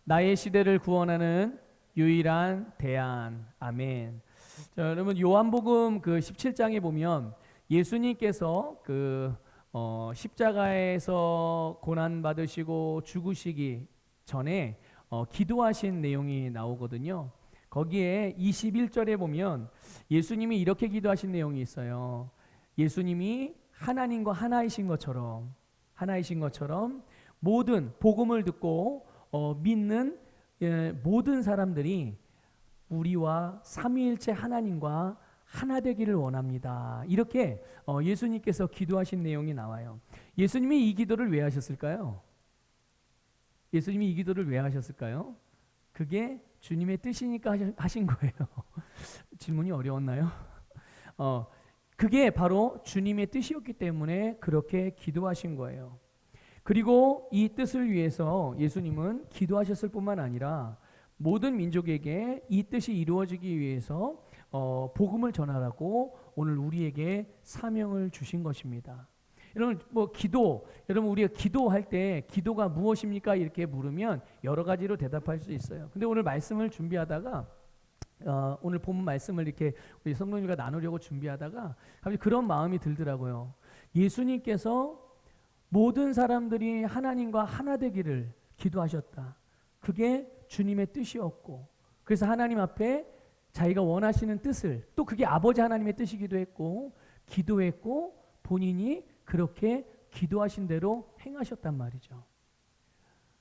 나의 시대를 구원하는 유일한 대안. 아멘. 자, 여러분 요한복음 그 17장에 보면 예수님께서 십자가에서 고난 받으시고 죽으시기 전에 기도하신 내용이 나오거든요. 거기에 21절에 보면 예수님이 이렇게 기도하신 내용이 있어요. 예수님이 하나님과 하나이신 것처럼 모든 복음을 듣고 믿는 모든 사람들이 우리와 삼위일체 하나님과 하나 되기를 원합니다. 이렇게 예수님께서 기도하신 내용이 나와요. 예수님이 이 기도를 왜 하셨을까요? 예수님이 이 기도를 왜 하셨을까요? 그게 주님의 뜻이니까 하신 거예요. 질문이 어려웠나요? 그게 바로 주님의 뜻이었기 때문에 그렇게 기도하신 거예요. 그리고 이 뜻을 위해서 예수님은 기도하셨을 뿐만 아니라 모든 민족에게 이 뜻이 이루어지기 위해서 복음을 전하라고 오늘 우리에게 사명을 주신 것입니다. 여러분 여러분 우리가 기도할 때 기도가 무엇입니까? 이렇게 물으면 여러 가지로 대답할 수 있어요. 근데 오늘 말씀을 준비하다가 오늘 본문 말씀을 이렇게 우리 성도님과 나누려고 준비하다가 갑자기 그런 마음이 들더라고요. 예수님께서 모든 사람들이 하나님과 하나 되기를 기도하셨다. 그게 주님의 뜻이었고, 그래서 하나님 앞에 자기가 원하시는 뜻을, 또 그게 아버지 하나님의 뜻이기도 했고 기도했고 본인이 그렇게 기도하신 대로 행하셨단 말이죠.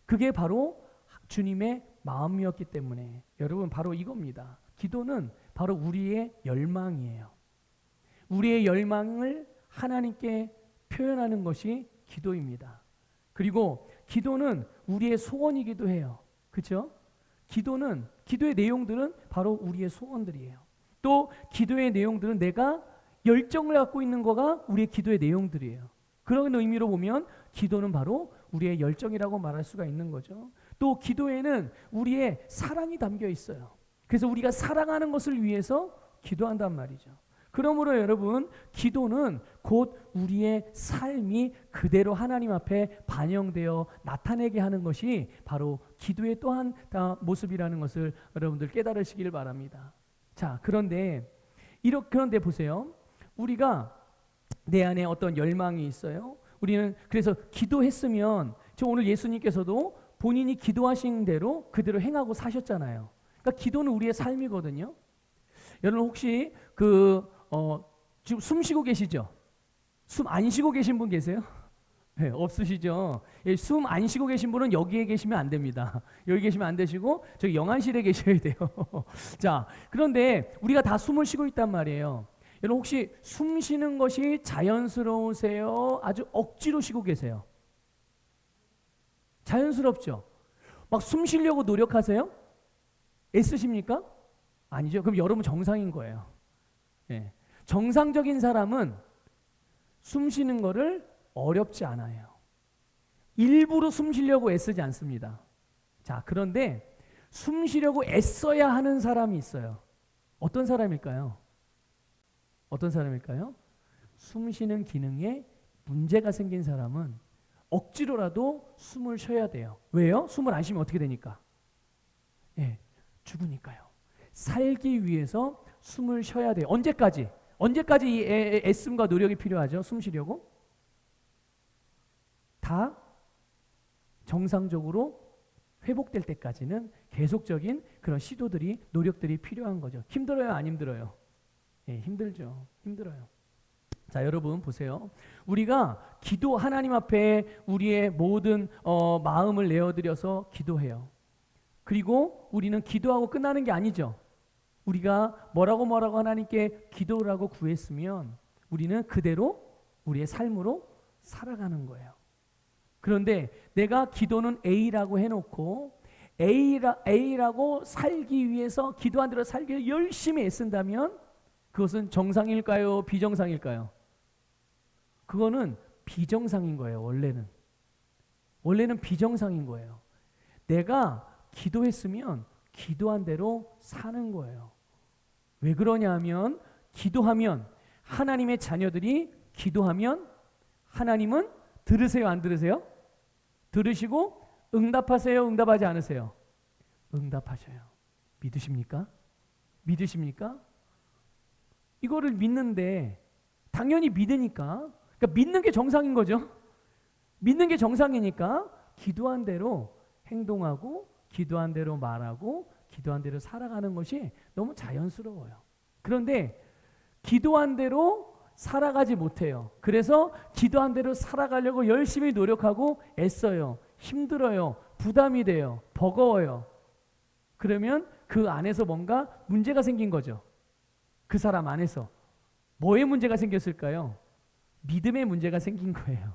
그게 바로 주님의 마음이었기 때문에 여러분 바로 이겁니다. 기도는 바로 우리의 열망이에요. 우리의 열망을 하나님께 표현하는 것이 기도입니다. 그리고 기도는 우리의 소원이기도 해요. 그렇죠? 기도의 내용들은 바로 우리의 소원들이에요. 또 기도의 내용들은 내가 열정을 갖고 있는 거가 우리의 기도의 내용들이에요. 그런 의미로 보면 기도는 바로 우리의 열정이라고 말할 수가 있는 거죠. 또 기도에는 우리의 사랑이 담겨 있어요. 그래서 우리가 사랑하는 것을 위해서 기도한단 말이죠. 그러므로 여러분 기도는 곧 우리의 삶이 그대로 하나님 앞에 반영되어 나타내게 하는 것이 바로 기도의 또한 모습이라는 것을 여러분들 깨달으시길 바랍니다. 자, 그런데 보세요. 우리가 내 안에 어떤 열망이 있어요. 우리는 그래서 기도했으면 오늘 예수님께서도 본인이 기도하신 대로 그대로 행하고 사셨잖아요. 그러니까 기도는 우리의 삶이거든요. 여러분 혹시 지금 숨 쉬고 계시죠? 숨 안 쉬고 계신 분 계세요? 네, 없으시죠? 숨 안 쉬고 계신 분은 여기에 계시면 안 됩니다. 여기 계시면 안 되시고 저기 영안실에 계셔야 돼요. 자, 그런데 우리가 다 숨을 쉬고 있단 말이에요. 여러분 혹시 숨 쉬는 것이 자연스러우세요? 아주 억지로 쉬고 계세요? 자연스럽죠? 막 숨 쉬려고 노력하세요? 애쓰십니까? 아니죠. 그럼 여러분 정상인 거예요. 네. 정상적인 사람은 숨 쉬는 거를 어렵지 않아요. 일부러 숨 쉬려고 애쓰지 않습니다. 자, 그런데 숨 쉬려고 애써야 하는 사람이 있어요. 어떤 사람일까요? 숨 쉬는 기능에 문제가 생긴 사람은 억지로라도 숨을 쉬어야 돼요. 왜요? 숨을 안 쉬면 어떻게 되니까? 죽으니까요. 살기 위해서 숨을 쉬어야 돼요. 언제까지 이 애씀과 노력이 필요하죠? 숨 쉬려고? 다 정상적으로 회복될 때까지는 계속적인 그런 시도들이, 노력들이 필요한 거죠. 힘들어요? 안 힘들어요? 힘들죠. 힘들어요. 자, 여러분 보세요. 우리가 하나님 앞에 우리의 모든 마음을 내어드려서 기도해요. 그리고 우리는 기도하고 끝나는 게 아니죠. 우리가 뭐라고 하나님께 기도를 하고 구했으면 우리는 그대로 우리의 삶으로 살아가는 거예요. 그런데 내가 기도는 A라고 해놓고 A라고 살기 위해서 기도한 대로 살기 위해서 열심히 애쓴다면 그것은 정상일까요? 비정상일까요? 그거는 비정상인 거예요. 원래는 비정상인 거예요. 내가 기도했으면 기도한 대로 사는 거예요. 왜 그러냐 하면 기도하면 하나님의 자녀들이 기도하면 하나님은 들으세요? 안 들으세요? 들으시고 응답하세요? 응답하지 않으세요? 응답하셔요. 믿으십니까? 믿으십니까? 이거를 믿는데 당연히 믿으니까, 그러니까 믿는 게 정상인 거죠. 믿는 게 정상이니까 기도한 대로 행동하고 기도한 대로 말하고 기도한 대로 살아가는 것이 너무 자연스러워요. 그런데 기도한 대로 살아가지 못해요. 그래서 기도한 대로 살아가려고 열심히 노력하고 애써요. 힘들어요. 부담이 돼요. 버거워요. 그러면 그 안에서 뭔가 문제가 생긴 거죠. 그 사람 안에서 뭐의 문제가 생겼을까요? 믿음의 문제가 생긴 거예요.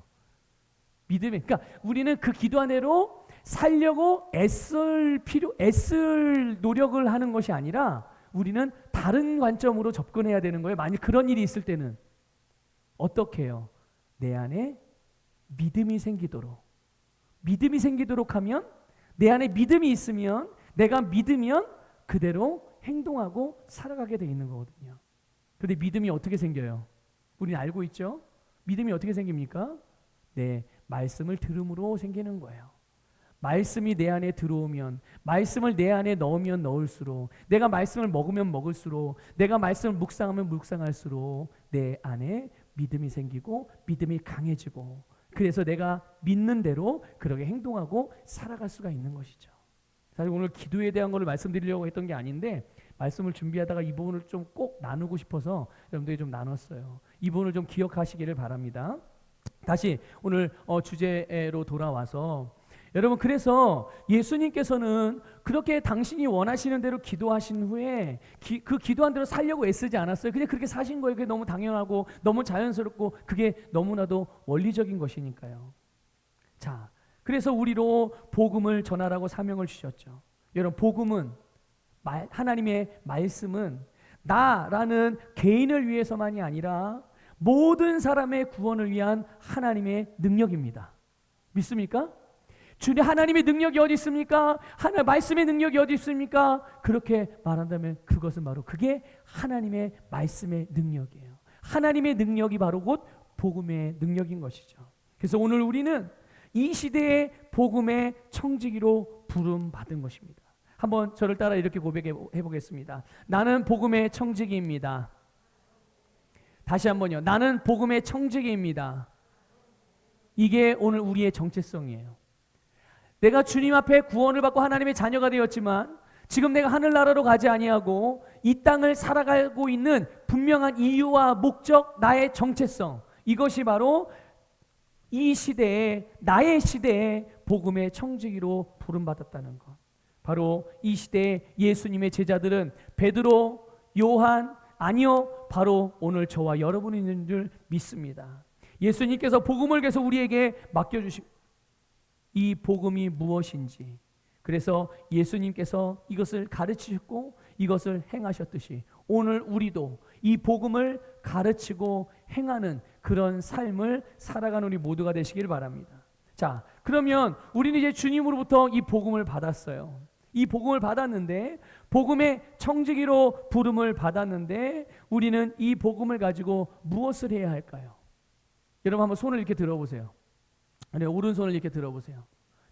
그러니까 우리는 그 기도한 대로 살려고 애쓸 노력을 하는 것이 아니라 우리는 다른 관점으로 접근해야 되는 거예요. 만약 그런 일이 있을 때는 어떻게 해요? 내 안에 믿음이 생기도록 하면, 내 안에 믿음이 있으면, 내가 믿으면 그대로 행동하고 살아가게 돼 있는 거거든요. 그런데 믿음이 어떻게 생겨요? 우리는 알고 있죠? 믿음이 어떻게 생깁니까? 네, 말씀을 들음으로 생기는 거예요. 말씀이 내 안에 들어오면, 말씀을 내 안에 넣으면 넣을수록, 내가 말씀을 먹으면 먹을수록, 내가 말씀을 묵상하면 묵상할수록 내 안에 믿음이 생기고 믿음이 강해지고, 그래서 내가 믿는 대로 그렇게 행동하고 살아갈 수가 있는 것이죠. 사실 오늘 기도에 대한 것을 말씀드리려고 했던 게 아닌데 말씀을 준비하다가 이 부분을 좀 꼭 나누고 싶어서 여러분들이 좀 나눴어요. 이 부분을 좀 기억하시기를 바랍니다. 다시 오늘 주제로 돌아와서, 여러분, 그래서 예수님께서는 그렇게 당신이 원하시는 대로 기도하신 후에 그 기도한 대로 살려고 애쓰지 않았어요. 그냥 그렇게 사신 거예요. 그게 너무 당연하고 너무 자연스럽고 그게 너무나도 원리적인 것이니까요. 자, 그래서 우리로 복음을 전하라고 사명을 주셨죠. 여러분, 복음은, 하나님의 말씀은 나라는 개인을 위해서만이 아니라 모든 사람의 구원을 위한 하나님의 능력입니다. 믿습니까? 주님, 하나님의 능력이 어디 있습니까? 말씀의 능력이 어디 있습니까? 그렇게 말한다면 그것은 바로 그게 하나님의 말씀의 능력이에요. 하나님의 능력이 바로 곧 복음의 능력인 것이죠. 그래서 오늘 우리는 이 시대의 복음의 청지기로 부름받은 것입니다. 한번 저를 따라 이렇게 고백해 보겠습니다. 나는 복음의 청지기입니다. 다시 한번요. 나는 복음의 청지기입니다. 이게 오늘 우리의 정체성이에요. 내가 주님 앞에 구원을 받고 하나님의 자녀가 되었지만 지금 내가 하늘나라로 가지 아니하고 이 땅을 살아가고 있는 분명한 이유와 목적, 나의 정체성, 이것이 바로 이 시대에, 나의 시대에 복음의 청지기로 부름받았다는 것. 바로 이 시대에 예수님의 제자들은 베드로, 요한, 아니요, 바로 오늘 저와 여러분이 있는 줄 믿습니다. 예수님께서 복음을 계속 우리에게 맡겨주시고, 이 복음이 무엇인지, 그래서 예수님께서 이것을 가르치셨고 이것을 행하셨듯이 오늘 우리도 이 복음을 가르치고 행하는 그런 삶을 살아가는 우리 모두가 되시길 바랍니다. 자, 그러면 우리는 이제 주님으로부터 이 복음을 받았어요. 이 복음을 받았는데, 복음의 청지기로 부름을 받았는데, 우리는 이 복음을 가지고 무엇을 해야 할까요? 여러분 한번 손을 이렇게 들어보세요. 네, 오른손을 이렇게 들어보세요.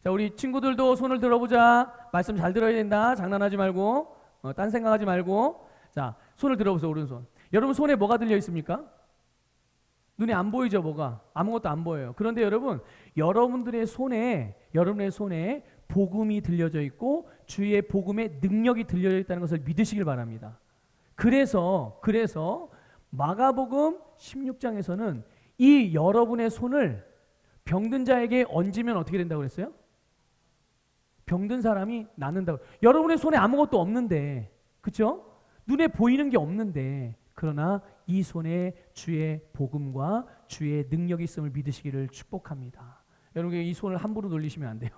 자, 우리 친구들도 손을 들어보자. 말씀 잘 들어야 된다. 장난하지 말고, 딴 생각하지 말고. 자, 손을 들어보세요. 오른손. 여러분 손에 뭐가 들려 있습니까? 눈에 안 보이죠, 뭐가? 아무것도 안 보여요. 그런데 여러분, 여러분의 손에 복음이 들려져 있고 주의 복음의 능력이 들려져 있다는 것을 믿으시길 바랍니다. 그래서 마가복음 16장에서는 이 여러분의 손을 병든 자에게 얹으면 어떻게 된다고 그랬어요? 병든 사람이 낫는다고. 여러분의 손에 아무것도 없는데, 그렇죠? 눈에 보이는 게 없는데, 그러나 이 손에 주의 복음과 주의 능력이 있음을 믿으시기를 축복합니다. 여러분, 이 손을 함부로 놀리시면 안 돼요.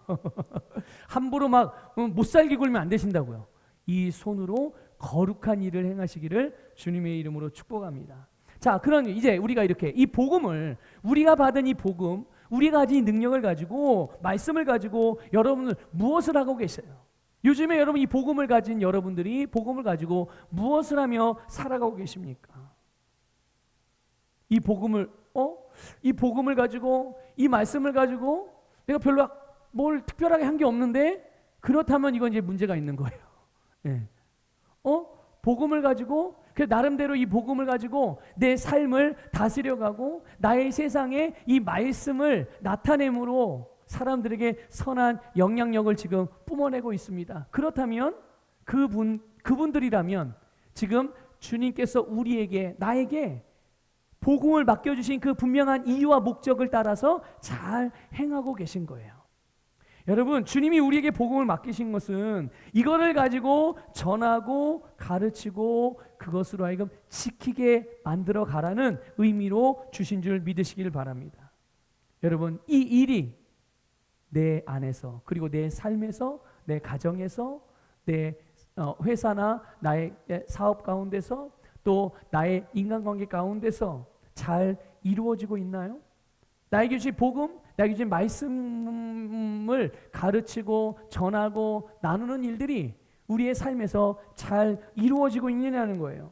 함부로 막 못 살게 굴면 안 되신다고요. 이 손으로 거룩한 일을 행하시기를 주님의 이름으로 축복합니다. 자, 그럼 이제 우리가 이렇게 이 복음을, 우리가 받은 이 복음, 우리가 가진 이 능력을 가지고, 말씀을 가지고 여러분은 무엇을 하고 계세요? 요즘에 여러분, 이 복음을 가진 여러분들이 복음을 가지고 무엇을 하며 살아가고 계십니까? 이 복음을 가지고, 이 말씀을 가지고 내가 별로 뭘 특별하게 한 게 없는데 그렇다면 이건 이제 문제가 있는 거예요. 예. 복음을 가지고 그 나름대로 이 복음을 가지고 내 삶을 다스려가고 나의 세상에 이 말씀을 나타내므로 사람들에게 선한 영향력을 지금 뿜어내고 있습니다. 그렇다면 그분들이라면 지금 주님께서 우리에게 나에게 복음을 맡겨주신 그 분명한 이유와 목적을 따라서 잘 행하고 계신 거예요. 여러분, 주님이 우리에게 복음을 맡기신 것은 이거를 가지고 전하고 가르치고 그것으로 하여금 지키게 만들어 가라는 의미로 주신 줄 믿으시길 바랍니다. 여러분, 이 일이 내 안에서 그리고 내 삶에서 내 가정에서 내 회사나 나의 사업 가운데서 또 나의 인간관계 가운데서 잘 이루어지고 있나요? 나에게 주신 복음, 나에게 주신 말씀을 가르치고 전하고 나누는 일들이 우리의 삶에서 잘 이루어지고 있느냐는 거예요.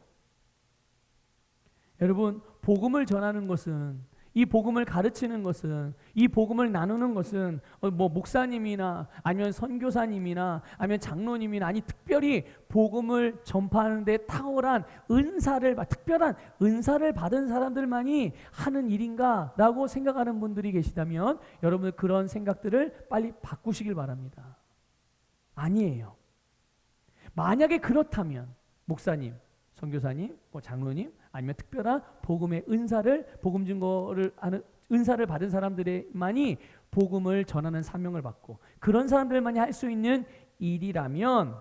여러분, 복음을 전하는 것은, 이 복음을 가르치는 것은, 이 복음을 나누는 것은 목사님이나 아니면 선교사님이나 아니면 장로님이나 아니 특별히 복음을 전파하는 데 탁월한 특별한 은사를 받은 사람들만이 하는 일인가 라고 생각하는 분들이 계시다면 여러분 그런 생각들을 빨리 바꾸시길 바랍니다. 아니에요. 만약에 그렇다면 목사님, 선교사님, 장로님 아니면 특별한 복음의 복음 증거를 하는 은사를 받은 사람들만이 복음을 전하는 사명을 받고 그런 사람들만이 할 수 있는 일이라면,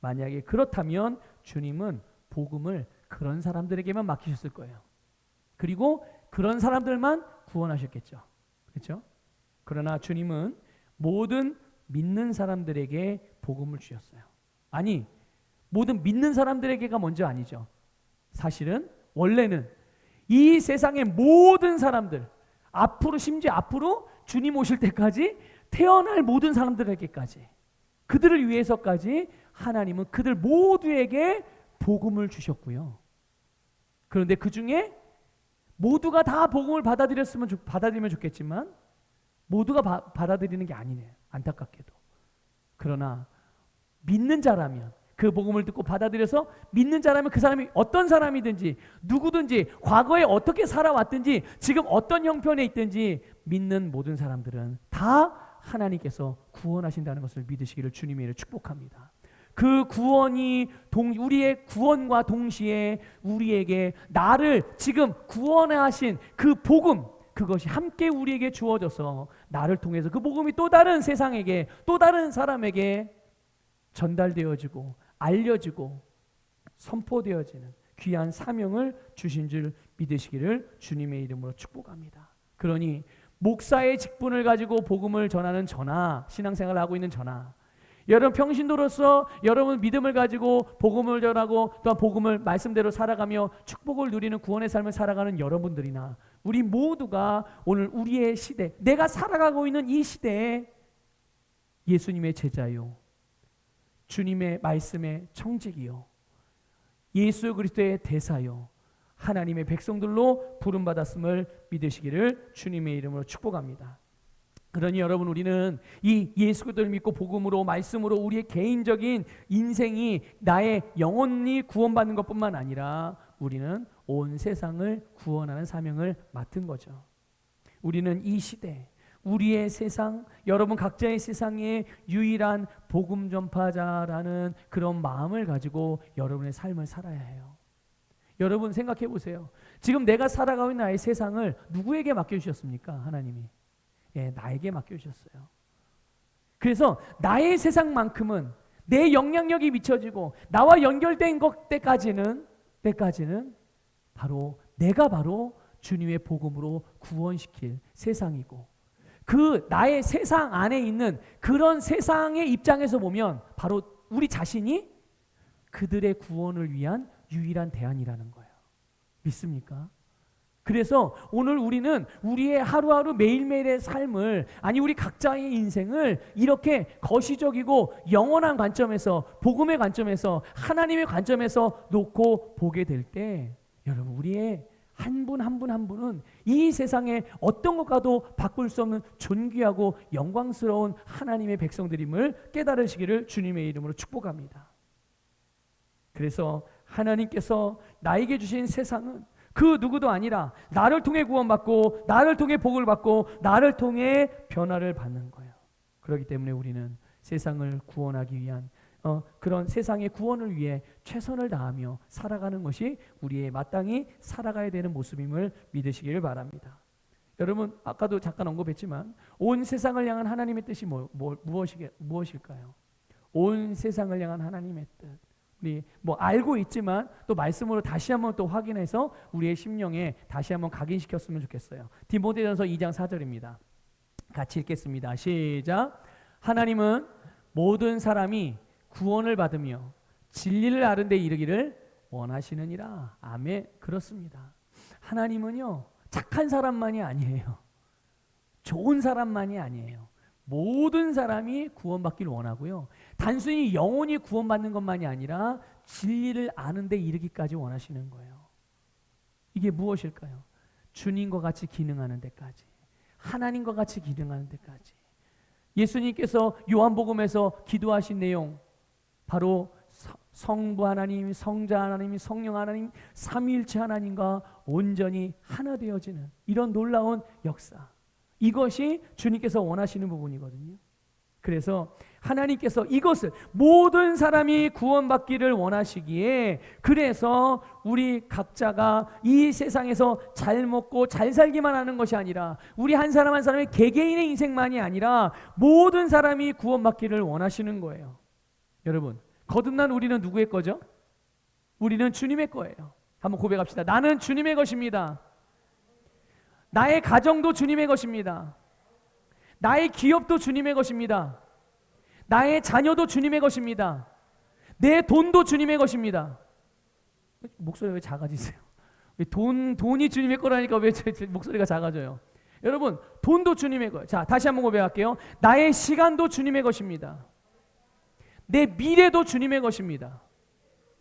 만약에 그렇다면 주님은 복음을 그런 사람들에게만 맡기셨을 거예요. 그리고 그런 사람들만 구원하셨겠죠. 그렇죠? 그러나 주님은 모든 믿는 사람들에게 복음을 주셨어요. 아니, 모든 믿는 사람들에게가 먼저 아니죠. 사실은 원래는 이 세상의 모든 사람들, 심지어 앞으로 주님 오실 때까지 태어날 모든 사람들에게까지, 그들을 위해서까지 하나님은 그들 모두에게 복음을 주셨고요. 그런데 그 중에 모두가 다 복음을 받아들이면 좋겠지만 모두가 받아들이는 게 아니네요. 안타깝게도. 그러나 믿는 자라면, 그 복음을 듣고 받아들여서 믿는 자라면 그 사람이 어떤 사람이든지 누구든지 과거에 어떻게 살아왔든지 지금 어떤 형편에 있든지 믿는 모든 사람들은 다 하나님께서 구원하신다는 것을 믿으시기를 주님의 이름으로 축복합니다. 그 구원이 우리의 구원과 동시에 우리에게 나를 지금 구원하신 그 복음, 그것이 함께 우리에게 주어져서 나를 통해서 그 복음이 또 다른 세상에게, 또 다른 사람에게 전달되어지고 알려지고 선포되어지는 귀한 사명을 주신 줄 믿으시기를 주님의 이름으로 축복합니다. 그러니 목사의 직분을 가지고 복음을 전하는 저나, 신앙생활을 하고 있는 저나, 여러분 평신도로서 여러분 믿음을 가지고 복음을 전하고 또한 복음을 말씀대로 살아가며 축복을 누리는 구원의 삶을 살아가는 여러분들이나 우리 모두가 오늘 우리의 시대, 내가 살아가고 있는 이 시대에 예수님의 제자요, 주님의 말씀의 청직이요, 예수 그리스도의 대사요, 하나님의 백성들로 부름받았음을 믿으시기를 주님의 이름으로 축복합니다. 그러니 여러분, 우리는 이 예수 그리스도를 믿고 복음으로, 말씀으로 우리의 개인적인 인생이 나의 영혼이 구원받는 것뿐만 아니라 우리는 온 세상을 구원하는 사명을 맡은 거죠. 우리는 이 시대, 우리의 세상, 여러분 각자의 세상에 유일한 복음 전파자라는 그런 마음을 가지고 여러분의 삶을 살아야 해요. 여러분 생각해 보세요. 지금 내가 살아가고 있는 나의 세상을 누구에게 맡겨주셨습니까? 하나님이. 나에게 맡겨주셨어요. 그래서 나의 세상만큼은 내 영향력이 미쳐지고 나와 연결된 때까지는 내가 바로 주님의 복음으로 구원시킬 세상이고, 그 나의 세상 안에 있는 그런 세상의 입장에서 보면 바로 우리 자신이 그들의 구원을 위한 유일한 대안이라는 거예요. 믿습니까? 그래서 오늘 우리는 우리의 하루하루 매일매일의 삶을, 아니 우리 각자의 인생을 이렇게 거시적이고 영원한 관점에서, 복음의 관점에서, 하나님의 관점에서 놓고 보게 될 때 여러분, 우리의 한 분 한 분 한 분은 이 세상에 어떤 것과도 바꿀 수 없는 존귀하고 영광스러운 하나님의 백성들임을 깨달으시기를 주님의 이름으로 축복합니다. 그래서 하나님께서 나에게 주신 세상은 그 누구도 아니라 나를 통해 구원받고 나를 통해 복을 받고 나를 통해 변화를 받는 거예요. 그렇기 때문에 우리는 세상을 구원하기 위한 그런 세상의 구원을 위해 최선을 다하며 살아가는 것이 우리의 마땅히 살아가야 되는 모습임을 믿으시기를 바랍니다. 여러분 아까도 잠깐 언급했지만 온 세상을 향한 하나님의 뜻이 무엇일까요? 온 세상을 향한 하나님의 뜻. 우리 알고 있지만 또 말씀으로 다시 한번 또 확인해서 우리의 심령에 다시 한번 각인시켰으면 좋겠어요. 디모데전서 2장 4절입니다. 같이 읽겠습니다. 시작. 하나님은 모든 사람이 구원을 받으며 진리를 아는 데 이르기를 원하시느니라. 아멘. 그렇습니다. 하나님은요 착한 사람만이 아니에요. 좋은 사람만이 아니에요. 모든 사람이 구원받기를 원하고요. 단순히 영혼이 구원받는 것만이 아니라 진리를 아는 데 이르기까지 원하시는 거예요. 이게 무엇일까요? 주님과 같이 기능하는 데까지, 하나님과 같이 기능하는 데까지. 예수님께서 요한복음에서 기도하신 내용, 바로 성부 하나님, 성자 하나님, 성령 하나님, 삼위일체 하나님과 온전히 하나 되어지는 이런 놀라운 역사, 이것이 주님께서 원하시는 부분이거든요. 그래서 하나님께서 이것을 모든 사람이 구원받기를 원하시기에, 그래서 우리 각자가 이 세상에서 잘 먹고 잘 살기만 하는 것이 아니라 우리 한 사람 한 사람의 개개인의 인생만이 아니라 모든 사람이 구원받기를 원하시는 거예요. 여러분, 거듭난 우리는 누구의 거죠? 우리는 주님의 거예요. 한번 고백합시다. 나는 주님의 것입니다. 나의 가정도 주님의 것입니다. 나의 기업도 주님의 것입니다. 나의 자녀도 주님의 것입니다. 내 돈도 주님의 것입니다. 목소리가 왜 작아지세요? 왜 돈이 주님의 거라니까 왜 제 목소리가 작아져요? 여러분, 돈도 주님의 거예요. 자, 다시 한번 고백할게요. 나의 시간도 주님의 것입니다. 내 미래도 주님의 것입니다.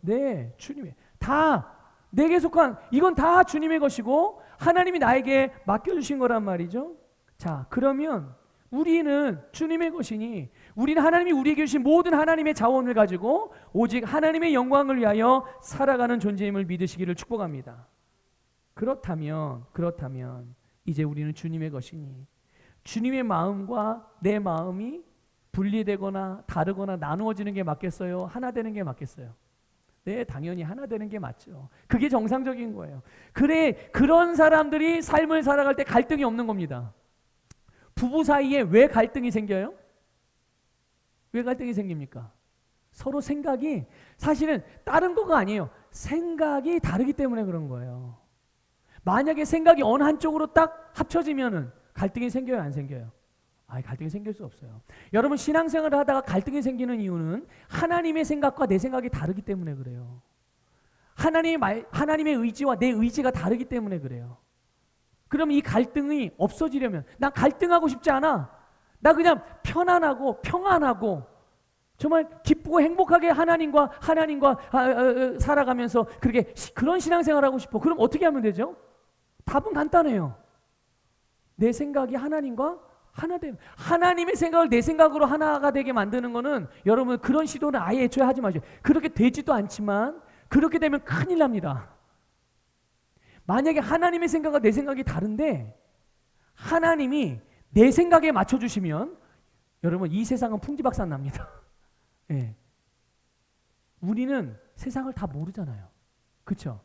네, 주님의. 다 내게 속한, 이건 다 주님의 것이고 하나님이 나에게 맡겨주신 거란 말이죠. 자, 그러면 우리는 주님의 것이니, 우리는 하나님이 우리에게 주신 모든 하나님의 자원을 가지고 오직 하나님의 영광을 위하여 살아가는 존재임을 믿으시기를 축복합니다. 그렇다면 이제 우리는 주님의 것이니 주님의 마음과 내 마음이 분리되거나 다르거나 나누어지는 게 맞겠어요? 하나 되는 게 맞겠어요? 네, 당연히 하나 되는 게 맞죠. 그게 정상적인 거예요. 그런 사람들이 삶을 살아갈 때 갈등이 없는 겁니다. 부부 사이에 왜 갈등이 생겨요? 왜 갈등이 생깁니까? 서로 생각이, 사실은 다른 거가 아니에요. 생각이 다르기 때문에 그런 거예요. 만약에 생각이 어느 한쪽으로 딱 합쳐지면은 갈등이 생겨요, 안 생겨요? 갈등이 생길 수 없어요. 여러분, 신앙생활을 하다가 갈등이 생기는 이유는 하나님의 생각과 내 생각이 다르기 때문에 그래요. 하나님의 의지와 내 의지가 다르기 때문에 그래요. 그럼 이 갈등이 없어지려면, 난 갈등하고 싶지 않아. 나 그냥 편안하고 평안하고 정말 기쁘고 행복하게 하나님과 살아가면서 그런 신앙생활하고 싶어. 그럼 어떻게 하면 되죠? 답은 간단해요. 내 생각이 하나님과 하나 되는, 하나님의 생각을 내 생각으로 하나가 되게 만드는 거는, 여러분 그런 시도는 아예 애초에 하지 마세요. 그렇게 되지도 않지만 그렇게 되면 큰일 납니다. 만약에 하나님의 생각과 내 생각이 다른데 하나님이 내 생각에 맞춰주시면, 여러분 이 세상은 풍지박산 납니다. 네. 우리는 세상을 다 모르잖아요. 그렇죠?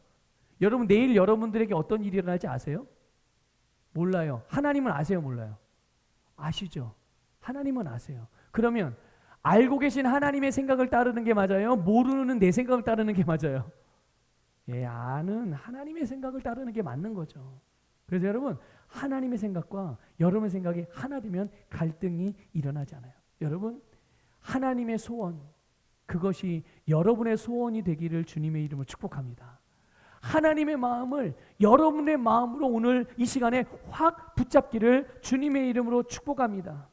여러분, 내일 여러분들에게 어떤 일이 일어날지 아세요? 몰라요. 하나님은 아세요, 몰라요? 아시죠? 하나님은 아세요. 그러면 알고 계신 하나님의 생각을 따르는 게 맞아요? 모르는 내 생각을 따르는 게 맞아요? 예, 아는 하나님의 생각을 따르는 게 맞는 거죠. 그래서 여러분, 하나님의 생각과 여러분의 생각이 하나 되면 갈등이 일어나지 않아요. 여러분, 하나님의 소원, 그것이 여러분의 소원이 되기를 주님의 이름으로 축복합니다. 하나님의 마음을 여러분의 마음으로 오늘 이 시간에 확 붙잡기를 주님의 이름으로 축복합니다.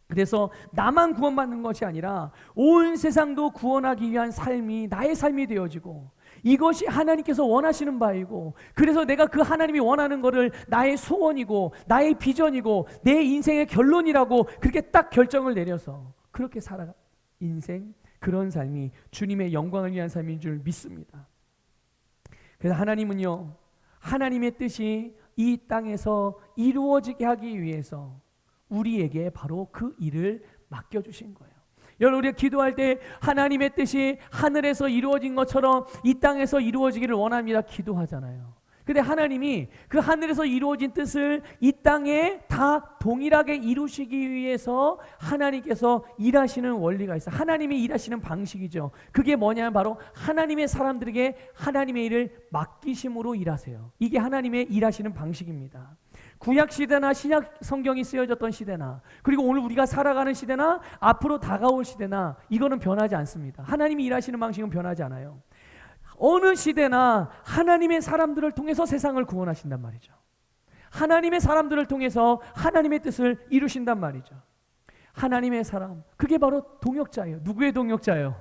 그래서 나만 구원받는 것이 아니라 온 세상도 구원하기 위한 삶이 나의 삶이 되어지고, 이것이 하나님께서 원하시는 바이고, 그래서 내가 그 하나님이 원하는 것을 나의 소원이고 나의 비전이고 내 인생의 결론이라고 그렇게 딱 결정을 내려서 그렇게 살아가 인생, 그런 삶이 주님의 영광을 위한 삶인 줄 믿습니다. 그래서 하나님은요, 하나님의 뜻이 이 땅에서 이루어지게 하기 위해서 우리에게 바로 그 일을 맡겨주신 거예요. 여러분, 우리가 기도할 때 하나님의 뜻이 하늘에서 이루어진 것처럼 이 땅에서 이루어지기를 원합니다 기도하잖아요. 근데 하나님이 그 하늘에서 이루어진 뜻을 이 땅에 다 동일하게 이루시기 위해서 하나님께서 일하시는 원리가 있어요. 하나님이 일하시는 방식이죠. 그게 뭐냐면 바로 하나님의 사람들에게 하나님의 일을 맡기심으로 일하세요. 이게 하나님의 일하시는 방식입니다. 구약 시대나 신약 성경이 쓰여졌던 시대나, 그리고 오늘 우리가 살아가는 시대나 앞으로 다가올 시대나, 이거는 변하지 않습니다. 하나님이 일하시는 방식은 변하지 않아요. 어느 시대나 하나님의 사람들을 통해서 세상을 구원하신단 말이죠. 하나님의 사람들을 통해서 하나님의 뜻을 이루신단 말이죠. 하나님의 사람, 그게 바로 동역자예요. 누구의 동역자예요?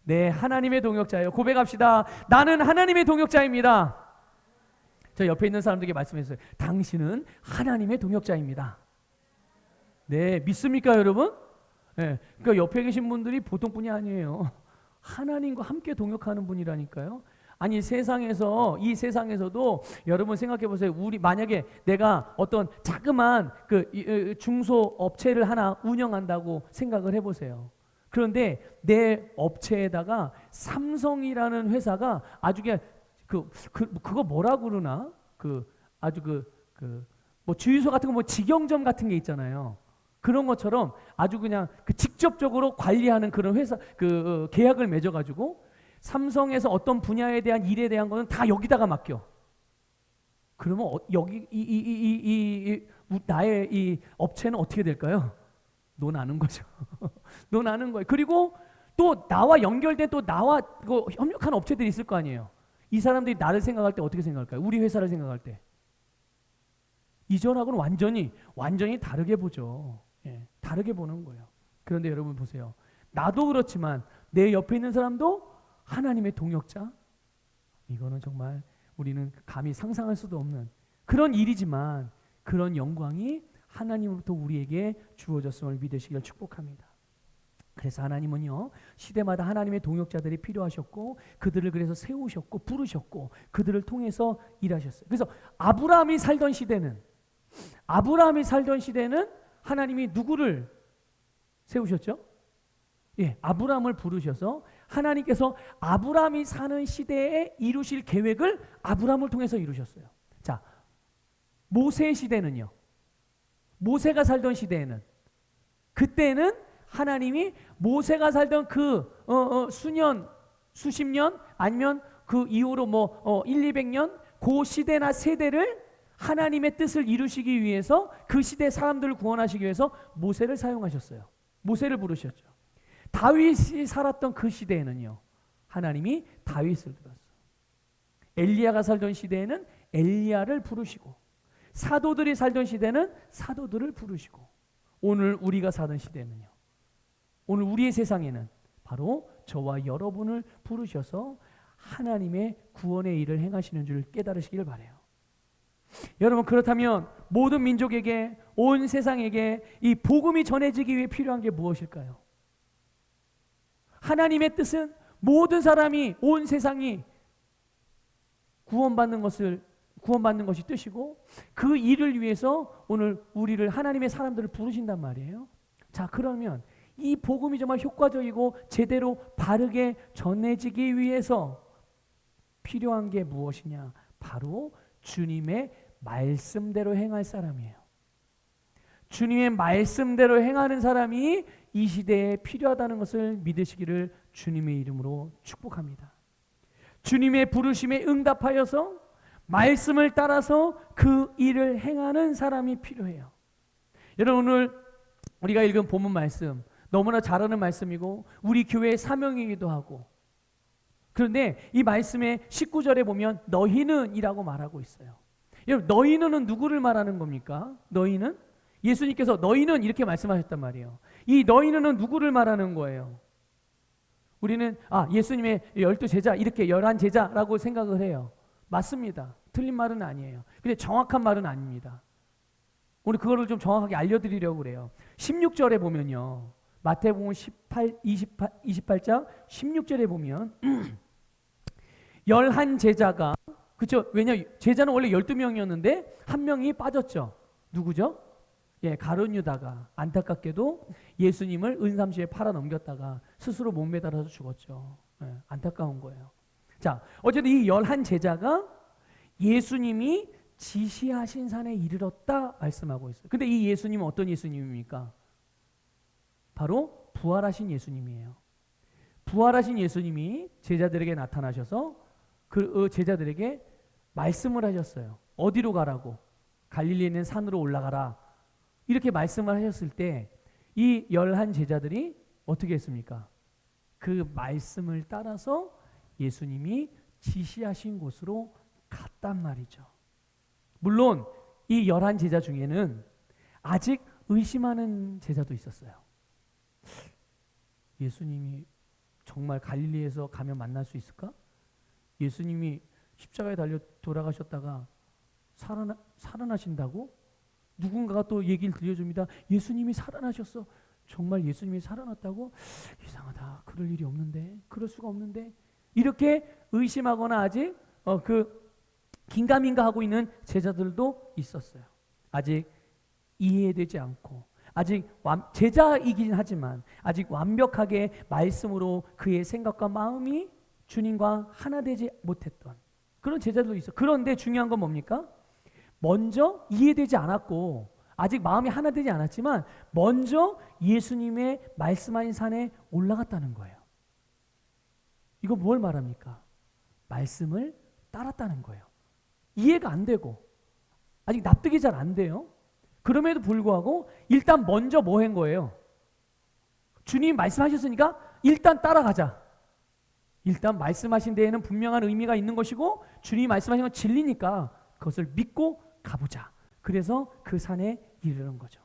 네, 하나님의 동역자예요. 고백합시다. 나는 하나님의 동역자입니다. 저 옆에 있는 사람들에게 말씀했어요. 당신은 하나님의 동역자입니다. 네, 믿습니까 여러분? 네, 그러니까 옆에 계신 분들이 보통 분이 아니에요. 하나님과 함께 동역하는 분이라니까요. 아니, 세상에서, 이 세상에서도 여러분 생각해 보세요. 우리 만약에 내가 어떤 자그마한 그 중소 업체를 하나 운영한다고 생각을 해 보세요. 그런데 내 업체에다가 삼성이라는 회사가 아주 그거 뭐라 그러나? 아주 뭐 주유소 같은 거, 뭐 직영점 같은 게 있잖아요. 그런 것처럼 아주 그냥 직접적으로 관리하는 그런 회사, 계약을 맺어가지고 삼성에서 어떤 분야에 대한 일에 대한 거는 다 여기다가 맡겨. 그러면 여기 나의 이 업체는 어떻게 될까요? 논하는 거죠. 논하는 거예요. 그리고 또 나와 연결된, 또 나와 협력하는 업체들이 있을 거 아니에요. 이 사람들이 나를 생각할 때 어떻게 생각할까요? 우리 회사를 생각할 때 이전하고는 완전히 다르게 보죠. 예, 다르게 보는 거예요. 그런데 여러분 보세요. 나도 그렇지만 내 옆에 있는 사람도 하나님의 동역자. 이거는 정말 우리는 감히 상상할 수도 없는 그런 일이지만, 그런 영광이 하나님으로부터 우리에게 주어졌음을 믿으시길 축복합니다. 그래서 하나님은요, 시대마다 하나님의 동역자들이 필요하셨고, 그들을 그래서 세우셨고 부르셨고, 그들을 통해서 일하셨어요. 그래서 아브라함이 살던 시대는 하나님이 누구를 세우셨죠? 예, 아브라함을 부르셔서 하나님께서 아브라함이 사는 시대에 이루실 계획을 아브라함을 통해서 이루셨어요. 자, 모세 시대는요, 모세가 살던 시대에는, 그때는 하나님이 모세가 살던 수십 년 아니면 그 이후로 100-200년 그 시대나 세대를 하나님의 뜻을 이루시기 위해서, 그 시대 사람들을 구원하시기 위해서 모세를 사용하셨어요. 모세를 부르셨죠. 다윗이 살았던 그 시대에는요, 하나님이 다윗을 들었어요. 엘리야가 살던 시대에는 엘리야를 부르시고, 사도들이 살던 시대는 사도들을 부르시고, 오늘 우리가 사는 시대는요, 오늘 우리의 세상에는 바로 저와 여러분을 부르셔서 하나님의 구원의 일을 행하시는 줄 깨달으시길 바라요. 여러분, 그렇다면 모든 민족에게, 온 세상에게 이 복음이 전해지기 위해 필요한 게 무엇일까요? 하나님의 뜻은 모든 사람이, 온 세상이 구원받는 것이 뜻이고, 그 일을 위해서 오늘 우리를, 하나님의 사람들을 부르신단 말이에요. 자, 그러면 이 복음이 정말 효과적이고 제대로 바르게 전해지기 위해서 필요한 게 무엇이냐? 바로 주님의 말씀대로 행할 사람이에요. 주님의 말씀대로 행하는 사람이 이 시대에 필요하다는 것을 믿으시기를 주님의 이름으로 축복합니다. 주님의 부르심에 응답하여서 말씀을 따라서 그 일을 행하는 사람이 필요해요. 여러분, 오늘 우리가 읽은 본문 말씀 너무나 잘 아는 말씀이고 우리 교회의 사명이기도 하고, 그런데 이 말씀의 19절에 보면 너희는 이라고 말하고 있어요. 여러분, 너희는 누구를 말하는 겁니까? 너희는? 예수님께서 너희는 이렇게 말씀하셨단 말이에요. 이 너희는 누구를 말하는 거예요? 우리는 예수님의 12제자 이렇게 11제자라고 생각을 해요. 맞습니다. 틀린 말은 아니에요. 근데 정확한 말은 아닙니다. 오늘 그거를 좀 정확하게 알려드리려고 그래요. 16절에 보면요. 마태복음 28장 16절에 보면 11제자가 그렇죠? 왜냐 제자는 원래 12명이었는데 한 명이 빠졌죠. 누구죠? 가룟 유다가 안타깝게도 예수님을 은삼시에 팔아 넘겼다가 스스로 못 매달아서 죽었죠. 안타까운 거예요. 자, 어쨌든 이 11제자가 예수님이 지시하신 산에 이르렀다 말씀하고 있어요. 근데 이 예수님은 어떤 예수님입니까? 바로 부활하신 예수님이에요. 부활하신 예수님이 제자들에게 나타나셔서 그 제자들에게 말씀을 하셨어요. 어디로 가라고? 갈릴리에 있는 산으로 올라가라. 이렇게 말씀을 하셨을 때 이 11제자들이 어떻게 했습니까? 그 말씀을 따라서 예수님이 지시하신 곳으로 갔단 말이죠. 물론 이 11제자 중에는 아직 의심하는 제자도 있었어요. 예수님이 정말 갈릴리에서 가면 만날 수 있을까? 예수님이 십자가에 달려 돌아가셨다가 살아나신다고? 누군가가 또 얘기를 들려줍니다. 예수님이 살아나셨어. 정말 예수님이 살아났다고? 이상하다. 그럴 일이 없는데. 그럴 수가 없는데. 이렇게 의심하거나 아직 긴가민가 하고 있는 제자들도 있었어요. 아직 이해되지 않고 아직 제자이긴 하지만 아직 완벽하게 말씀으로 그의 생각과 마음이 주님과 하나 되지 못했던 그런 제자들도 있어요. 그런데 중요한 건 뭡니까? 먼저 이해되지 않았고 아직 마음이 하나 되지 않았지만 먼저 예수님의 말씀하신 산에 올라갔다는 거예요. 이거 뭘 말합니까? 말씀을 따랐다는 거예요. 이해가 안 되고 아직 납득이 잘 안 돼요. 그럼에도 불구하고 일단 먼저 뭐 한 거예요? 주님이 말씀하셨으니까 일단 따라가자. 일단 말씀하신 데에는 분명한 의미가 있는 것이고 주님이 말씀하신 건 진리니까 그것을 믿고 가보자. 그래서 그 산에 이르는 거죠.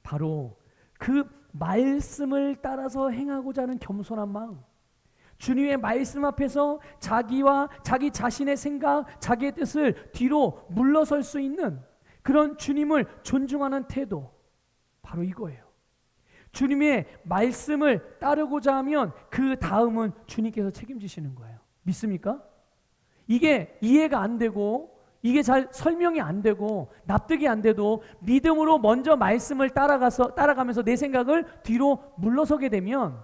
바로 그 말씀을 따라서 행하고자 하는 겸손한 마음, 주님의 말씀 앞에서 자기와 자기 자신의 생각, 자기의 뜻을 뒤로 물러설 수 있는 그런 주님을 존중하는 태도, 바로 이거예요. 주님의 말씀을 따르고자 하면 그 다음은 주님께서 책임지시는 거예요. 믿습니까? 이게 이해가 안 되고 이게 잘 설명이 안 되고 납득이 안 돼도 믿음으로 먼저 말씀을 따라가면서 내 생각을 뒤로 물러서게 되면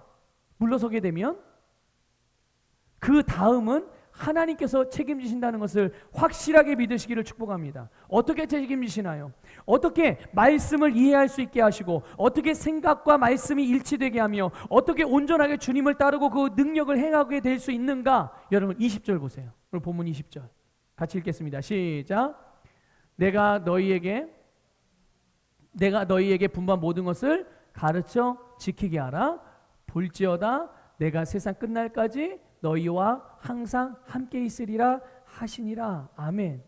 그 다음은 하나님께서 책임지신다는 것을 확실하게 믿으시기를 축복합니다. 어떻게 책임지시나요? 어떻게 말씀을 이해할 수 있게 하시고 어떻게 생각과 말씀이 일치되게 하며 어떻게 온전하게 주님을 따르고 그 능력을 행하게 될 수 있는가? 여러분 20절 보세요. 오늘 본문 20절 같이 읽겠습니다. 시작. 내가 너희에게 분부한 모든 것을 가르쳐 지키게 하라. 볼지어다 내가 세상 끝날까지 너희와 항상 함께 있으리라 하시니라. 아멘.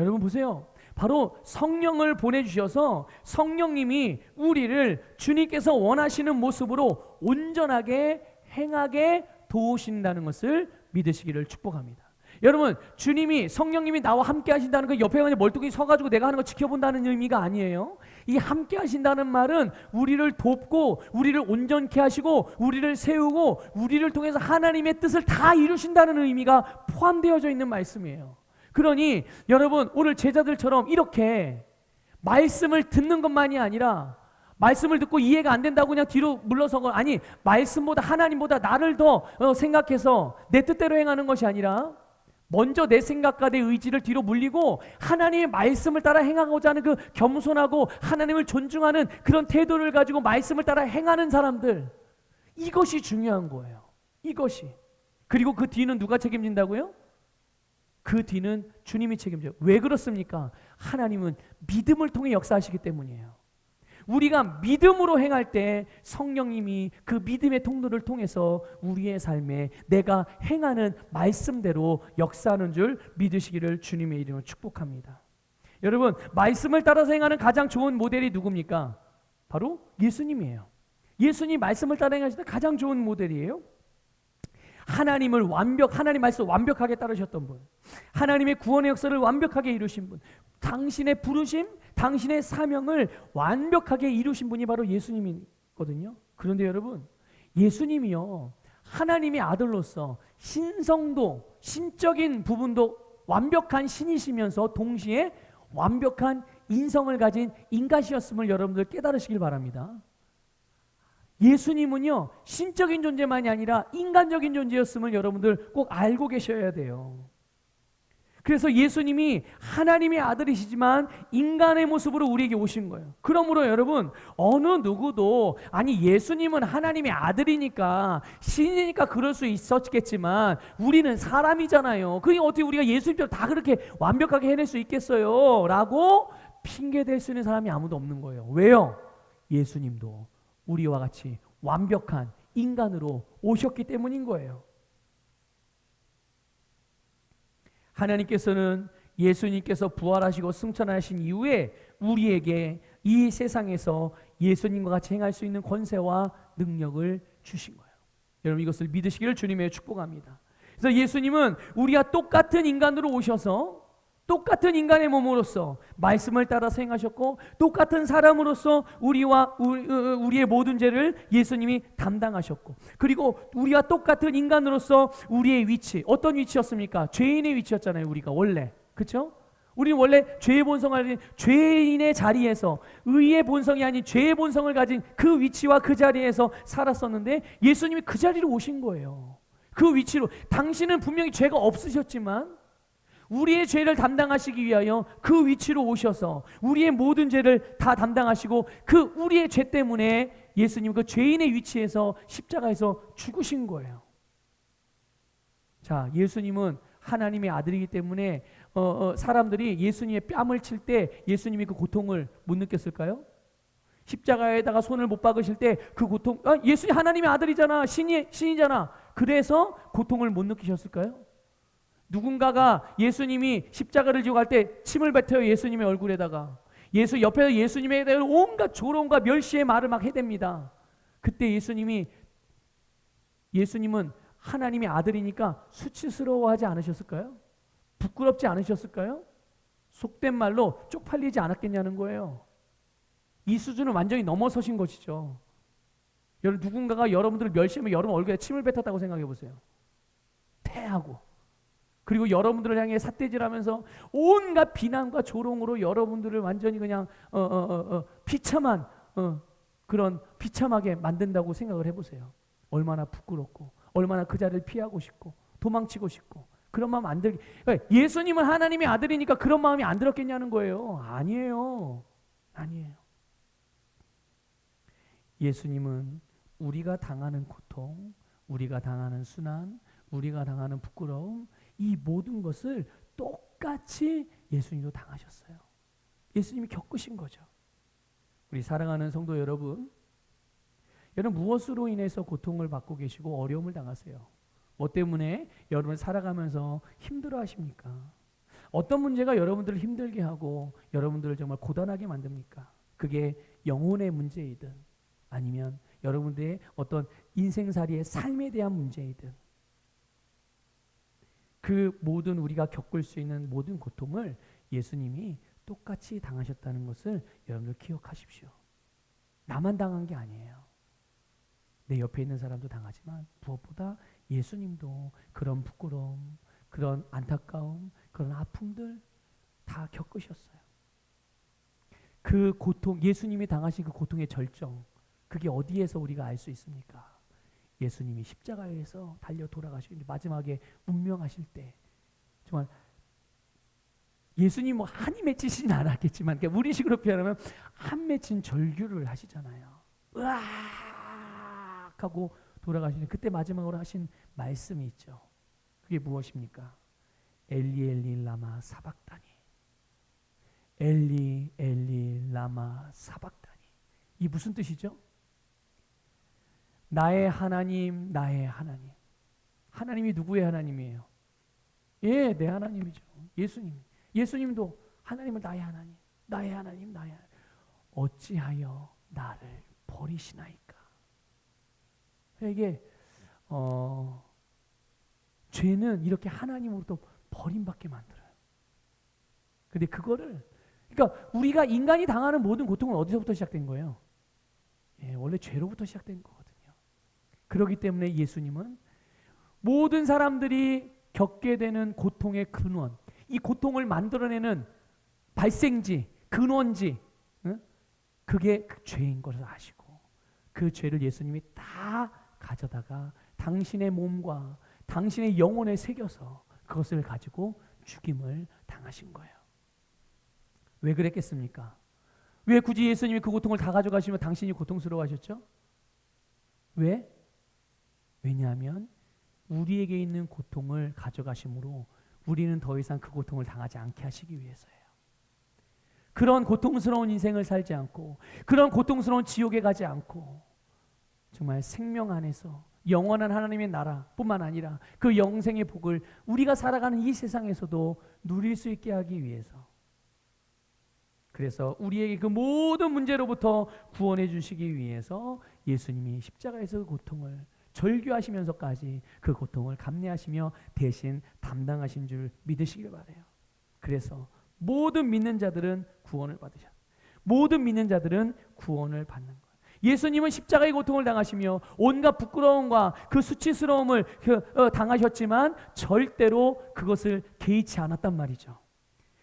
여러분 보세요. 바로 성령을 보내주셔서 성령님이 우리를 주님께서 원하시는 모습으로 온전하게 행하게 도우신다는 것을 믿으시기를 축복합니다. 여러분 주님이 성령님이 나와 함께 하신다는 그 옆에 그냥 멀뚱히 서가지고 내가 하는 거 지켜본다는 의미가 아니에요. 이 함께 하신다는 말은 우리를 돕고 우리를 온전케 하시고 우리를 세우고 우리를 통해서 하나님의 뜻을 다 이루신다는 의미가 포함되어져 있는 말씀이에요. 그러니 여러분 오늘 제자들처럼 이렇게 말씀을 듣는 것만이 아니라 말씀을 듣고 이해가 안 된다고 그냥 뒤로 물러서고 아니 말씀보다 하나님보다 나를 더 생각해서 내 뜻대로 행하는 것이 아니라 먼저 내 생각과 내 의지를 뒤로 물리고 하나님의 말씀을 따라 행하고자 하는 그 겸손하고 하나님을 존중하는 그런 태도를 가지고 말씀을 따라 행하는 사람들, 이것이 중요한 거예요. 이것이. 그리고 그 뒤는 누가 책임진다고요? 그 뒤는 주님이 책임져요. 왜 그렇습니까? 하나님은 믿음을 통해 역사하시기 때문이에요. 우리가 믿음으로 행할 때 성령님이 그 믿음의 통로를 통해서 우리의 삶에 내가 행하는 말씀대로 역사하는 줄 믿으시기를 주님의 이름으로 축복합니다. 여러분 말씀을 따라서 행하는 가장 좋은 모델이 누굽니까? 바로 예수님이에요. 예수님 말씀을 따라 행하시던 가장 좋은 모델이에요. 하나님 말씀 완벽하게 따르셨던 분, 하나님의 구원의 역사를 완벽하게 이루신 분, 당신의 부르심, 당신의 사명을 완벽하게 이루신 분이 바로 예수님이거든요. 그런데 여러분, 예수님이요, 하나님의 아들로서 신성도, 신적인 부분도 완벽한 신이시면서 동시에 완벽한 인성을 가진 인간이었음을 여러분들 깨달으시길 바랍니다. 예수님은요, 신적인 존재만이 아니라 인간적인 존재였음을 여러분들 꼭 알고 계셔야 돼요. 그래서 예수님이 하나님의 아들이시지만 인간의 모습으로 우리에게 오신 거예요. 그러므로 여러분, 어느 누구도 아니 예수님은 하나님의 아들이니까 신이니까 그럴 수 있었겠지만 우리는 사람이잖아요. 그러니까 어떻게 우리가 예수님처럼 다 그렇게 완벽하게 해낼 수 있겠어요? 라고 핑계댈 수 있는 사람이 아무도 없는 거예요. 왜요? 예수님도 우리와 같이 완벽한 인간으로 오셨기 때문인 거예요. 하나님께서는 예수님께서 부활하시고 승천하신 이후에 우리에게 이 세상에서 예수님과 같이 행할 수 있는 권세와 능력을 주신 거예요. 여러분, 이것을 믿으시기를 주님의 축복합니다. 그래서 예수님은 우리가 똑같은 인간으로 오셔서 똑같은 인간의 몸으로서 말씀을 따라서 행하셨고, 똑같은 사람으로서 우리의 모든 죄를 예수님이 담당하셨고, 그리고 우리가 똑같은 인간으로서 우리의 위치, 어떤 위치였습니까? 죄인의 위치였잖아요. 우리가 원래, 그렇죠? 우리는 원래 죄의 본성을 가진 죄인의 자리에서 의의 본성이 아닌 죄의 본성을 가진 그 위치와 그 자리에서 살았었는데, 예수님이 그 자리로 오신 거예요. 그 위치로. 당신은 분명히 죄가 없으셨지만 우리의 죄를 담당하시기 위하여 그 위치로 오셔서 우리의 모든 죄를 다 담당하시고, 그 우리의 죄 때문에 예수님 그 죄인의 위치에서 십자가에서 죽으신 거예요. 자, 예수님은 하나님의 아들이기 때문에 사람들이 예수님의 뺨을 칠 때 예수님이 그 고통을 못 느꼈을까요? 십자가에다가 손을 못 박으실 때 그 고통, 예수님 하나님의 아들이잖아, 신이잖아, 그래서 고통을 못 느끼셨을까요? 누군가가 예수님이 십자가를 지고 갈 때 침을 뱉어요. 예수님의 얼굴에다가. 옆에서 예수님에 대한 온갖 조롱과 멸시의 말을 막 해댑니다. 그때 예수님은 하나님의 아들이니까 수치스러워하지 않으셨을까요? 부끄럽지 않으셨을까요? 속된 말로 쪽팔리지 않았겠냐는 거예요. 이 수준을 완전히 넘어서신 것이죠. 누군가가 여러분들을 멸시하면 여러분 얼굴에 침을 뱉었다고 생각해 보세요. 패하고. 그리고 여러분들을 향해 삿대질하면서 온갖 비난과 조롱으로 여러분들을 완전히 그냥 비참한 그런 비참하게 만든다고 생각을 해보세요. 얼마나 부끄럽고, 얼마나 그 자리를 피하고 싶고 도망치고 싶고, 그런 마음 안 들게. 그러니까 예수님은 하나님의 아들이니까 그런 마음이 안 들었겠냐는 거예요. 아니에요. 예수님은 우리가 당하는 고통, 우리가 당하는 순환, 우리가 당하는 부끄러움, 이 모든 것을 똑같이 예수님도 당하셨어요. 예수님이 겪으신 거죠. 우리 사랑하는 성도 여러분 무엇으로 인해서 고통을 받고 계시고 어려움을 당하세요? 뭐 때문에 여러분 살아가면서 힘들어 하십니까? 어떤 문제가 여러분들을 힘들게 하고 여러분들을 정말 고단하게 만듭니까? 그게 영혼의 문제이든 아니면 여러분들의 어떤 인생살이의 삶에 대한 문제이든, 그 모든 우리가 겪을 수 있는 모든 고통을 예수님이 똑같이 당하셨다는 것을 여러분들 기억하십시오. 나만 당한 게 아니에요. 내 옆에 있는 사람도 당하지만 무엇보다 예수님도 그런 부끄러움, 그런 안타까움, 그런 아픔들 다 겪으셨어요. 그 고통, 예수님이 당하신 그 고통의 절정, 그게 어디에서 우리가 알 수 있습니까? 예수님이 십자가에서 달려 돌아가시고 마지막에 운명하실 때, 정말 예수님 한이 맺히진 않았겠지만, 그러니까 우리식으로 표현하면 한 맺힌 절규를 하시잖아요. 으악 하고 돌아가시는 그때 마지막으로 하신 말씀이 있죠. 그게 무엇입니까? 엘리 엘리 라마 사박다니. 엘리 엘리 라마 사박다니. 이 무슨 뜻이죠? 나의 하나님, 나의 하나님. 하나님이 누구의 하나님이에요? 예, 내 하나님이죠. 예수님도 하나님은 나의 하나님, 나의 하나님, 나의 하나님. 어찌하여 나를 버리시나이까? 이게 죄는 이렇게 하나님으로부터 버림받게 만들어요. 근데 그거를, 그러니까 우리가 인간이 당하는 모든 고통은 어디서부터 시작된 거예요? 원래 죄로부터 시작된 거거든요. 그렇기 때문에 예수님은 모든 사람들이 겪게 되는 고통의 근원, 이 고통을 만들어내는 발생지, 근원지, 그게 그 죄인 것을 아시고 그 죄를 예수님이 다 가져다가 당신의 몸과 당신의 영혼에 새겨서 그것을 가지고 죽임을 당하신 거예요. 왜 그랬겠습니까? 왜 굳이 예수님이 그 고통을 다 가져가시면 당신이 고통스러워하셨죠? 왜? 왜냐하면 우리에게 있는 고통을 가져가심으로 우리는 더 이상 그 고통을 당하지 않게 하시기 위해서예요. 그런 고통스러운 인생을 살지 않고 그런 고통스러운 지옥에 가지 않고 정말 생명 안에서 영원한 하나님의 나라뿐만 아니라 그 영생의 복을 우리가 살아가는 이 세상에서도 누릴 수 있게 하기 위해서, 그래서 우리에게 그 모든 문제로부터 구원해 주시기 위해서 예수님이 십자가에서 그 고통을 절규하시면서까지 그 고통을 감내하시며 대신 담당하신 줄 믿으시길 바라요. 그래서 모든 믿는 자들은 구원을 받으셨어요. 모든 믿는 자들은 구원을 받는 거예요. 예수님은 십자가의 고통을 당하시며 온갖 부끄러움과 그 수치스러움을 당하셨지만 절대로 그것을 개의치 않았단 말이죠.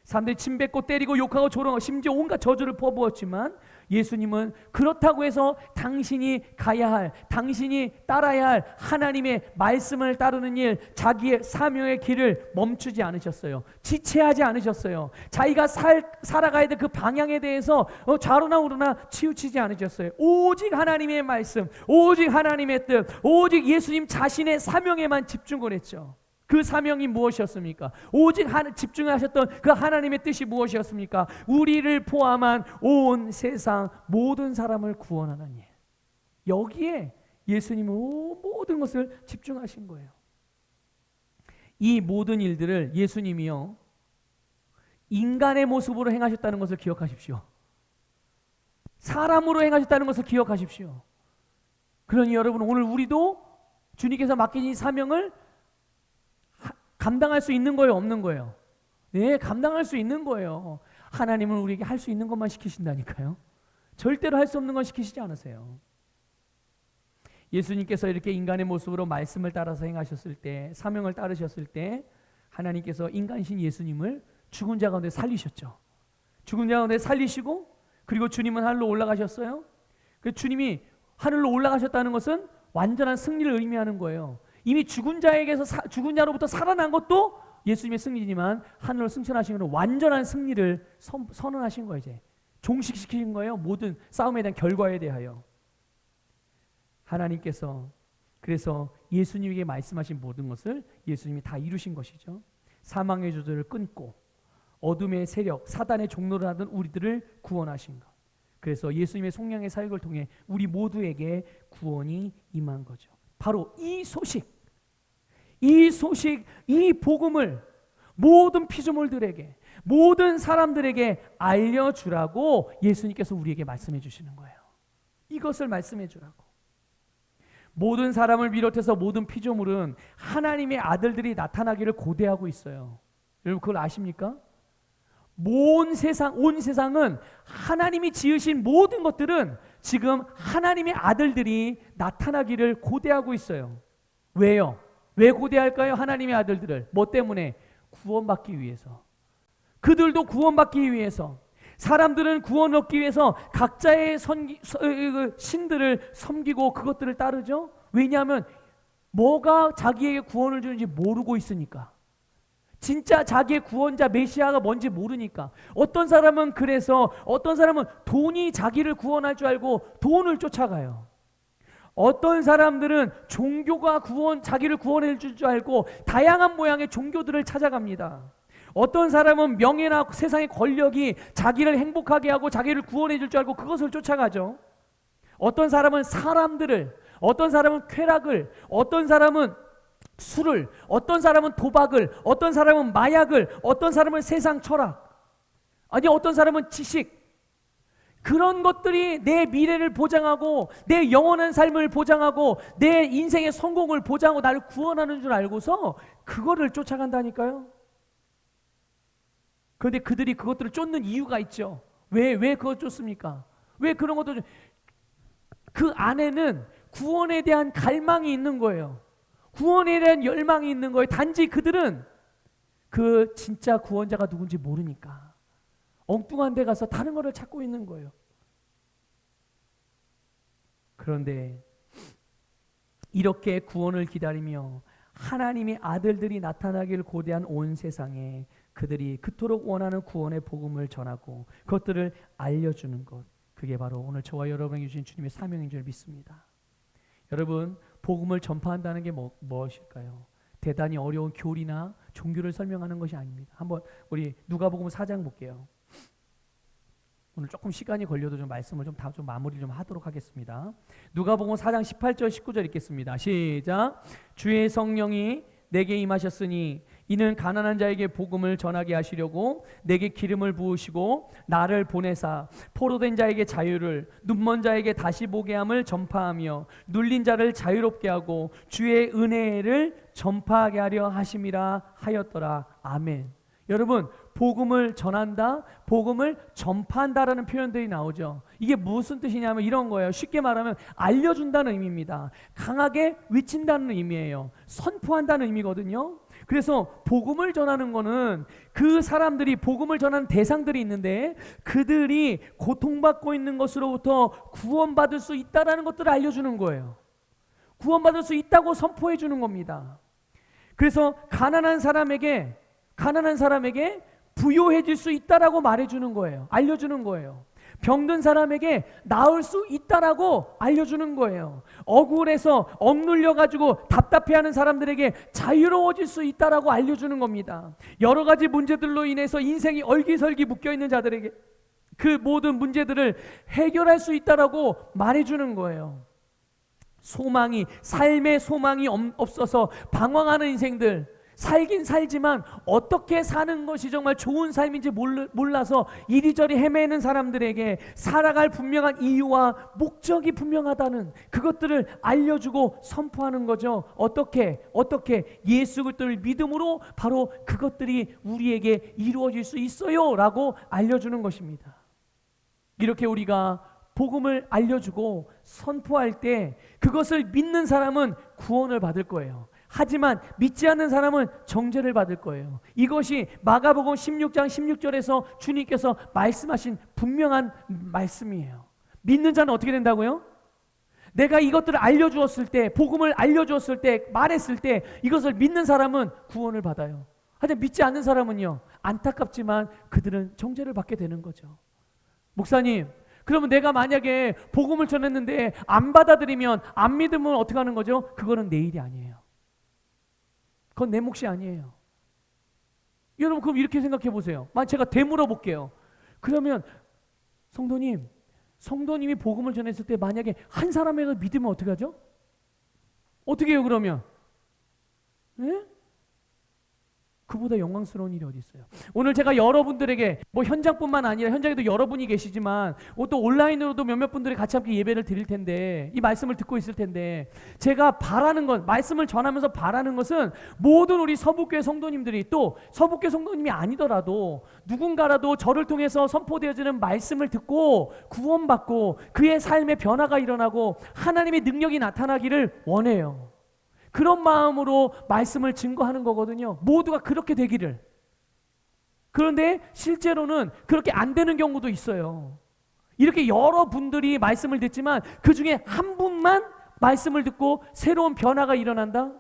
사람들이 침뱉고 때리고 욕하고 조롱하고 심지어 온갖 저주를 퍼부었지만 예수님은 그렇다고 해서 당신이 가야 할, 당신이 따라야 할 하나님의 말씀을 따르는 일, 자기의 사명의 길을 멈추지 않으셨어요. 지체하지 않으셨어요. 자기가 살아가야 될 그 방향에 대해서 좌로나 우로나 치우치지 않으셨어요. 오직 하나님의 말씀, 오직 하나님의 뜻, 오직 예수님 자신의 사명에만 집중을 했죠. 그 사명이 무엇이었습니까? 오직 집중하셨던 그 하나님의 뜻이 무엇이었습니까? 우리를 포함한 온 세상 모든 사람을 구원하는 일. 여기에 예수님은 모든 것을 집중하신 거예요. 이 모든 일들을 예수님이요 인간의 모습으로 행하셨다는 것을 기억하십시오. 사람으로 행하셨다는 것을 기억하십시오. 그러니 여러분, 오늘 우리도 주님께서 맡긴 이 사명을 감당할 수 있는 거예요, 없는 거예요? 네, 감당할 수 있는 거예요. 하나님은 우리에게 할 수 있는 것만 시키신다니까요. 절대로 할 수 없는 건 시키시지 않으세요. 예수님께서 이렇게 인간의 모습으로 말씀을 따라서 행하셨을 때, 사명을 따르셨을 때 하나님께서 인간이신 예수님을 죽은 자 가운데 살리셨죠. 죽은 자 가운데 살리시고, 그리고 주님은 하늘로 올라가셨어요. 그 주님이 하늘로 올라가셨다는 것은 완전한 승리를 의미하는 거예요. 이미 죽은 자로부터 살아난 것도 예수님의 승리지만 하늘로 승천하신 것은 완전한 승리를 선언하신 거예요. 이제 종식시킨 거예요. 모든 싸움에 대한 결과에 대하여 하나님께서 그래서 예수님에게 말씀하신 모든 것을 예수님이 다 이루신 것이죠. 사망의 조절을 끊고 어둠의 세력, 사단의 종로를 하던 우리들을 구원하신 것. 그래서 예수님의 속량의 사역을 통해 우리 모두에게 구원이 임한 거죠. 바로 이 소식, 이 복음을 모든 피조물들에게, 모든 사람들에게 알려주라고 예수님께서 우리에게 말씀해 주시는 거예요. 이것을 말씀해 주라고. 모든 사람을 비롯해서 모든 피조물은 하나님의 아들들이 나타나기를 고대하고 있어요. 여러분 그걸 아십니까? 온 세상은 하나님이 지으신 모든 것들은 지금 하나님의 아들들이 나타나기를 고대하고 있어요. 왜요? 왜 고대할까요? 하나님의 아들들을. 뭐 때문에? 구원받기 위해서. 그들도 구원받기 위해서. 사람들은 구원 얻기 위해서 각자의 신들을 섬기고 그것들을 따르죠. 왜냐하면 뭐가 자기에게 구원을 주는지 모르고 있으니까. 진짜 자기의 구원자 메시아가 뭔지 모르니까. 어떤 사람은 그래서 어떤 사람은 돈이 자기를 구원할 줄 알고 돈을 쫓아가요. 어떤 사람들은 종교가 자기를 구원해 줄 줄 알고 다양한 모양의 종교들을 찾아갑니다. 어떤 사람은 명예나 세상의 권력이 자기를 행복하게 하고 자기를 구원해 줄 줄 알고 그것을 쫓아가죠. 어떤 사람은 사람들을, 어떤 사람은 쾌락을, 어떤 사람은 술을, 어떤 사람은 도박을, 어떤 사람은 마약을, 어떤 사람은 세상 철학, 아니 어떤 사람은 지식. 그런 것들이 내 미래를 보장하고 내 영원한 삶을 보장하고 내 인생의 성공을 보장하고 나를 구원하는 줄 알고서 그거를 쫓아간다니까요. 그런데 그들이 그것들을 쫓는 이유가 있죠. 왜 그걸 쫓습니까? 왜 그런 것들, 그 안에는 구원에 대한 갈망이 있는 거예요. 구원에 대한 열망이 있는 거예요. 단지 그들은 그 진짜 구원자가 누군지 모르니까 엉뚱한 데 가서 다른 거를 찾고 있는 거예요. 그런데 이렇게 구원을 기다리며 하나님의 아들들이 나타나길 고대한 온 세상에 그들이 그토록 원하는 구원의 복음을 전하고 그것들을 알려주는 것, 그게 바로 오늘 저와 여러분에게 주신 주님의 사명인 줄 믿습니다. 여러분, 복음을 전파한다는 게 무엇일까요? 대단히 어려운 교리나 종교를 설명하는 것이 아닙니다. 한번 우리 누가복음 4장 볼게요. 오늘 조금 시간이 걸려도 좀 말씀을 좀 마무리 좀 하도록 하겠습니다. 누가복음 4장 18절 19절 읽겠습니다. 시작. 주의 성령이 내게 임하셨으니 이는 가난한 자에게 복음을 전하게 하시려고 내게 기름을 부으시고 나를 보내사 포로된 자에게 자유를, 눈먼 자에게 다시 보게 함을 전파하며 눌린 자를 자유롭게 하고 주의 은혜를 전파하게 하려 하심이라 하였더라. 아멘. 여러분, 복음을 전한다, 복음을 전파한다라는 표현들이 나오죠. 이게 무슨 뜻이냐면 이런 거예요. 쉽게 말하면 알려준다는 의미입니다. 강하게 외친다는 의미예요. 선포한다는 의미거든요. 그래서 복음을 전하는 거는 그 사람들이, 복음을 전하는 대상들이 있는데 그들이 고통받고 있는 것으로부터 구원받을 수 있다는 것들을 알려주는 거예요. 구원받을 수 있다고 선포해 주는 겁니다. 그래서 가난한 사람에게 부요해질 수 있다라고 말해주는 거예요. 알려주는 거예요. 병든 사람에게 나을 수 있다라고 알려주는 거예요. 억울해서 억눌려가지고 답답해하는 사람들에게 자유로워질 수 있다라고 알려주는 겁니다. 여러 가지 문제들로 인해서 인생이 얼기설기 묶여있는 자들에게 그 모든 문제들을 해결할 수 있다라고 말해주는 거예요. 삶의 소망이 없어서 방황하는 인생들, 살긴 살지만 어떻게 사는 것이 정말 좋은 삶인지 몰라서 이리저리 헤매는 사람들에게 살아갈 분명한 이유와 목적이 분명하다는 그것들을 알려주고 선포하는 거죠. 어떻게 예수 그리스도를 믿음으로 바로 그것들이 우리에게 이루어질 수 있어요 라고 알려주는 것입니다. 이렇게 우리가 복음을 알려주고 선포할 때 그것을 믿는 사람은 구원을 받을 거예요. 하지만 믿지 않는 사람은 정죄를 받을 거예요. 이것이 마가복음 16장 16절에서 주님께서 말씀하신 분명한 말씀이에요. 믿는 자는 어떻게 된다고요? 내가 이것들을 알려주었을 때, 복음을 알려주었을 때, 말했을 때 이것을 믿는 사람은 구원을 받아요. 하지만 믿지 않는 사람은요, 안타깝지만 그들은 정죄를 받게 되는 거죠. 목사님, 그러면 내가 만약에 복음을 전했는데 안 받아들이면, 안 믿으면 어떻게 하는 거죠? 그거는 내 일이 아니에요. 그건 내 몫이 아니에요. 여러분, 그럼 이렇게 생각해 보세요. 제가 되물어 볼게요. 그러면 성도님이 복음을 전했을 때 만약에 한 사람이라도 믿으면 어떻게 하죠? 어떻게 해요 그러면? 네? 그보다 영광스러운 일이 어디 있어요? 오늘 제가 여러분들에게 현장뿐만 아니라 현장에도 여러분이 계시지만 또 온라인으로도 몇몇 분들이 같이 함께 예배를 드릴 텐데 이 말씀을 듣고 있을 텐데 제가 바라는 것, 말씀을 전하면서 바라는 것은 모든 우리 서북교회 성도님들이, 또 서북교회 성도님이 아니더라도 누군가라도 저를 통해서 선포되어지는 말씀을 듣고 구원받고 그의 삶에 변화가 일어나고 하나님의 능력이 나타나기를 원해요. 그런 마음으로 말씀을 증거하는 거거든요. 모두가 그렇게 되기를. 그런데 실제로는 그렇게 안 되는 경우도 있어요. 이렇게 여러분들이 말씀을 듣지만 그 중에 한 분만 말씀을 듣고 새로운 변화가 일어난다?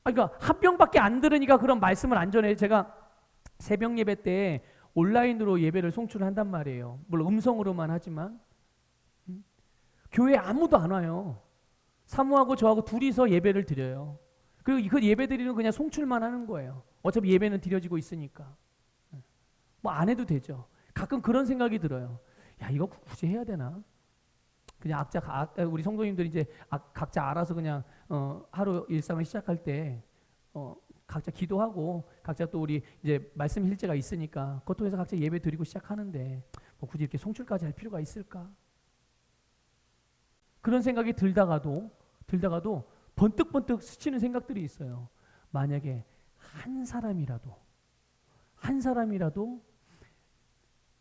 그러니까 한 명밖에 안 들으니까 그런 말씀을 안 전해요. 제가 새벽 예배 때 온라인으로 예배를 송출한단 말이에요. 물론 음성으로만 하지만 교회에 아무도 안 와요. 사모하고 저하고 둘이서 예배를 드려요. 그리고 그 예배 드리는 그냥 송출만 하는 거예요. 어차피 예배는 드려지고 있으니까. 안 해도 되죠. 가끔 그런 생각이 들어요. 야, 이거 굳이 해야 되나? 그냥 우리 성도님들이 이제 각자 알아서 그냥 하루 일상을 시작할 때 각자 기도하고 각자 또 우리 이제 말씀 hil제가 있으니까 그것 통해서 각자 예배 드리고 시작하는데 뭐 굳이 이렇게 송출까지 할 필요가 있을까? 그런 생각이 들다가도 번뜩번뜩 스치는 생각들이 있어요. 만약에 한 사람이라도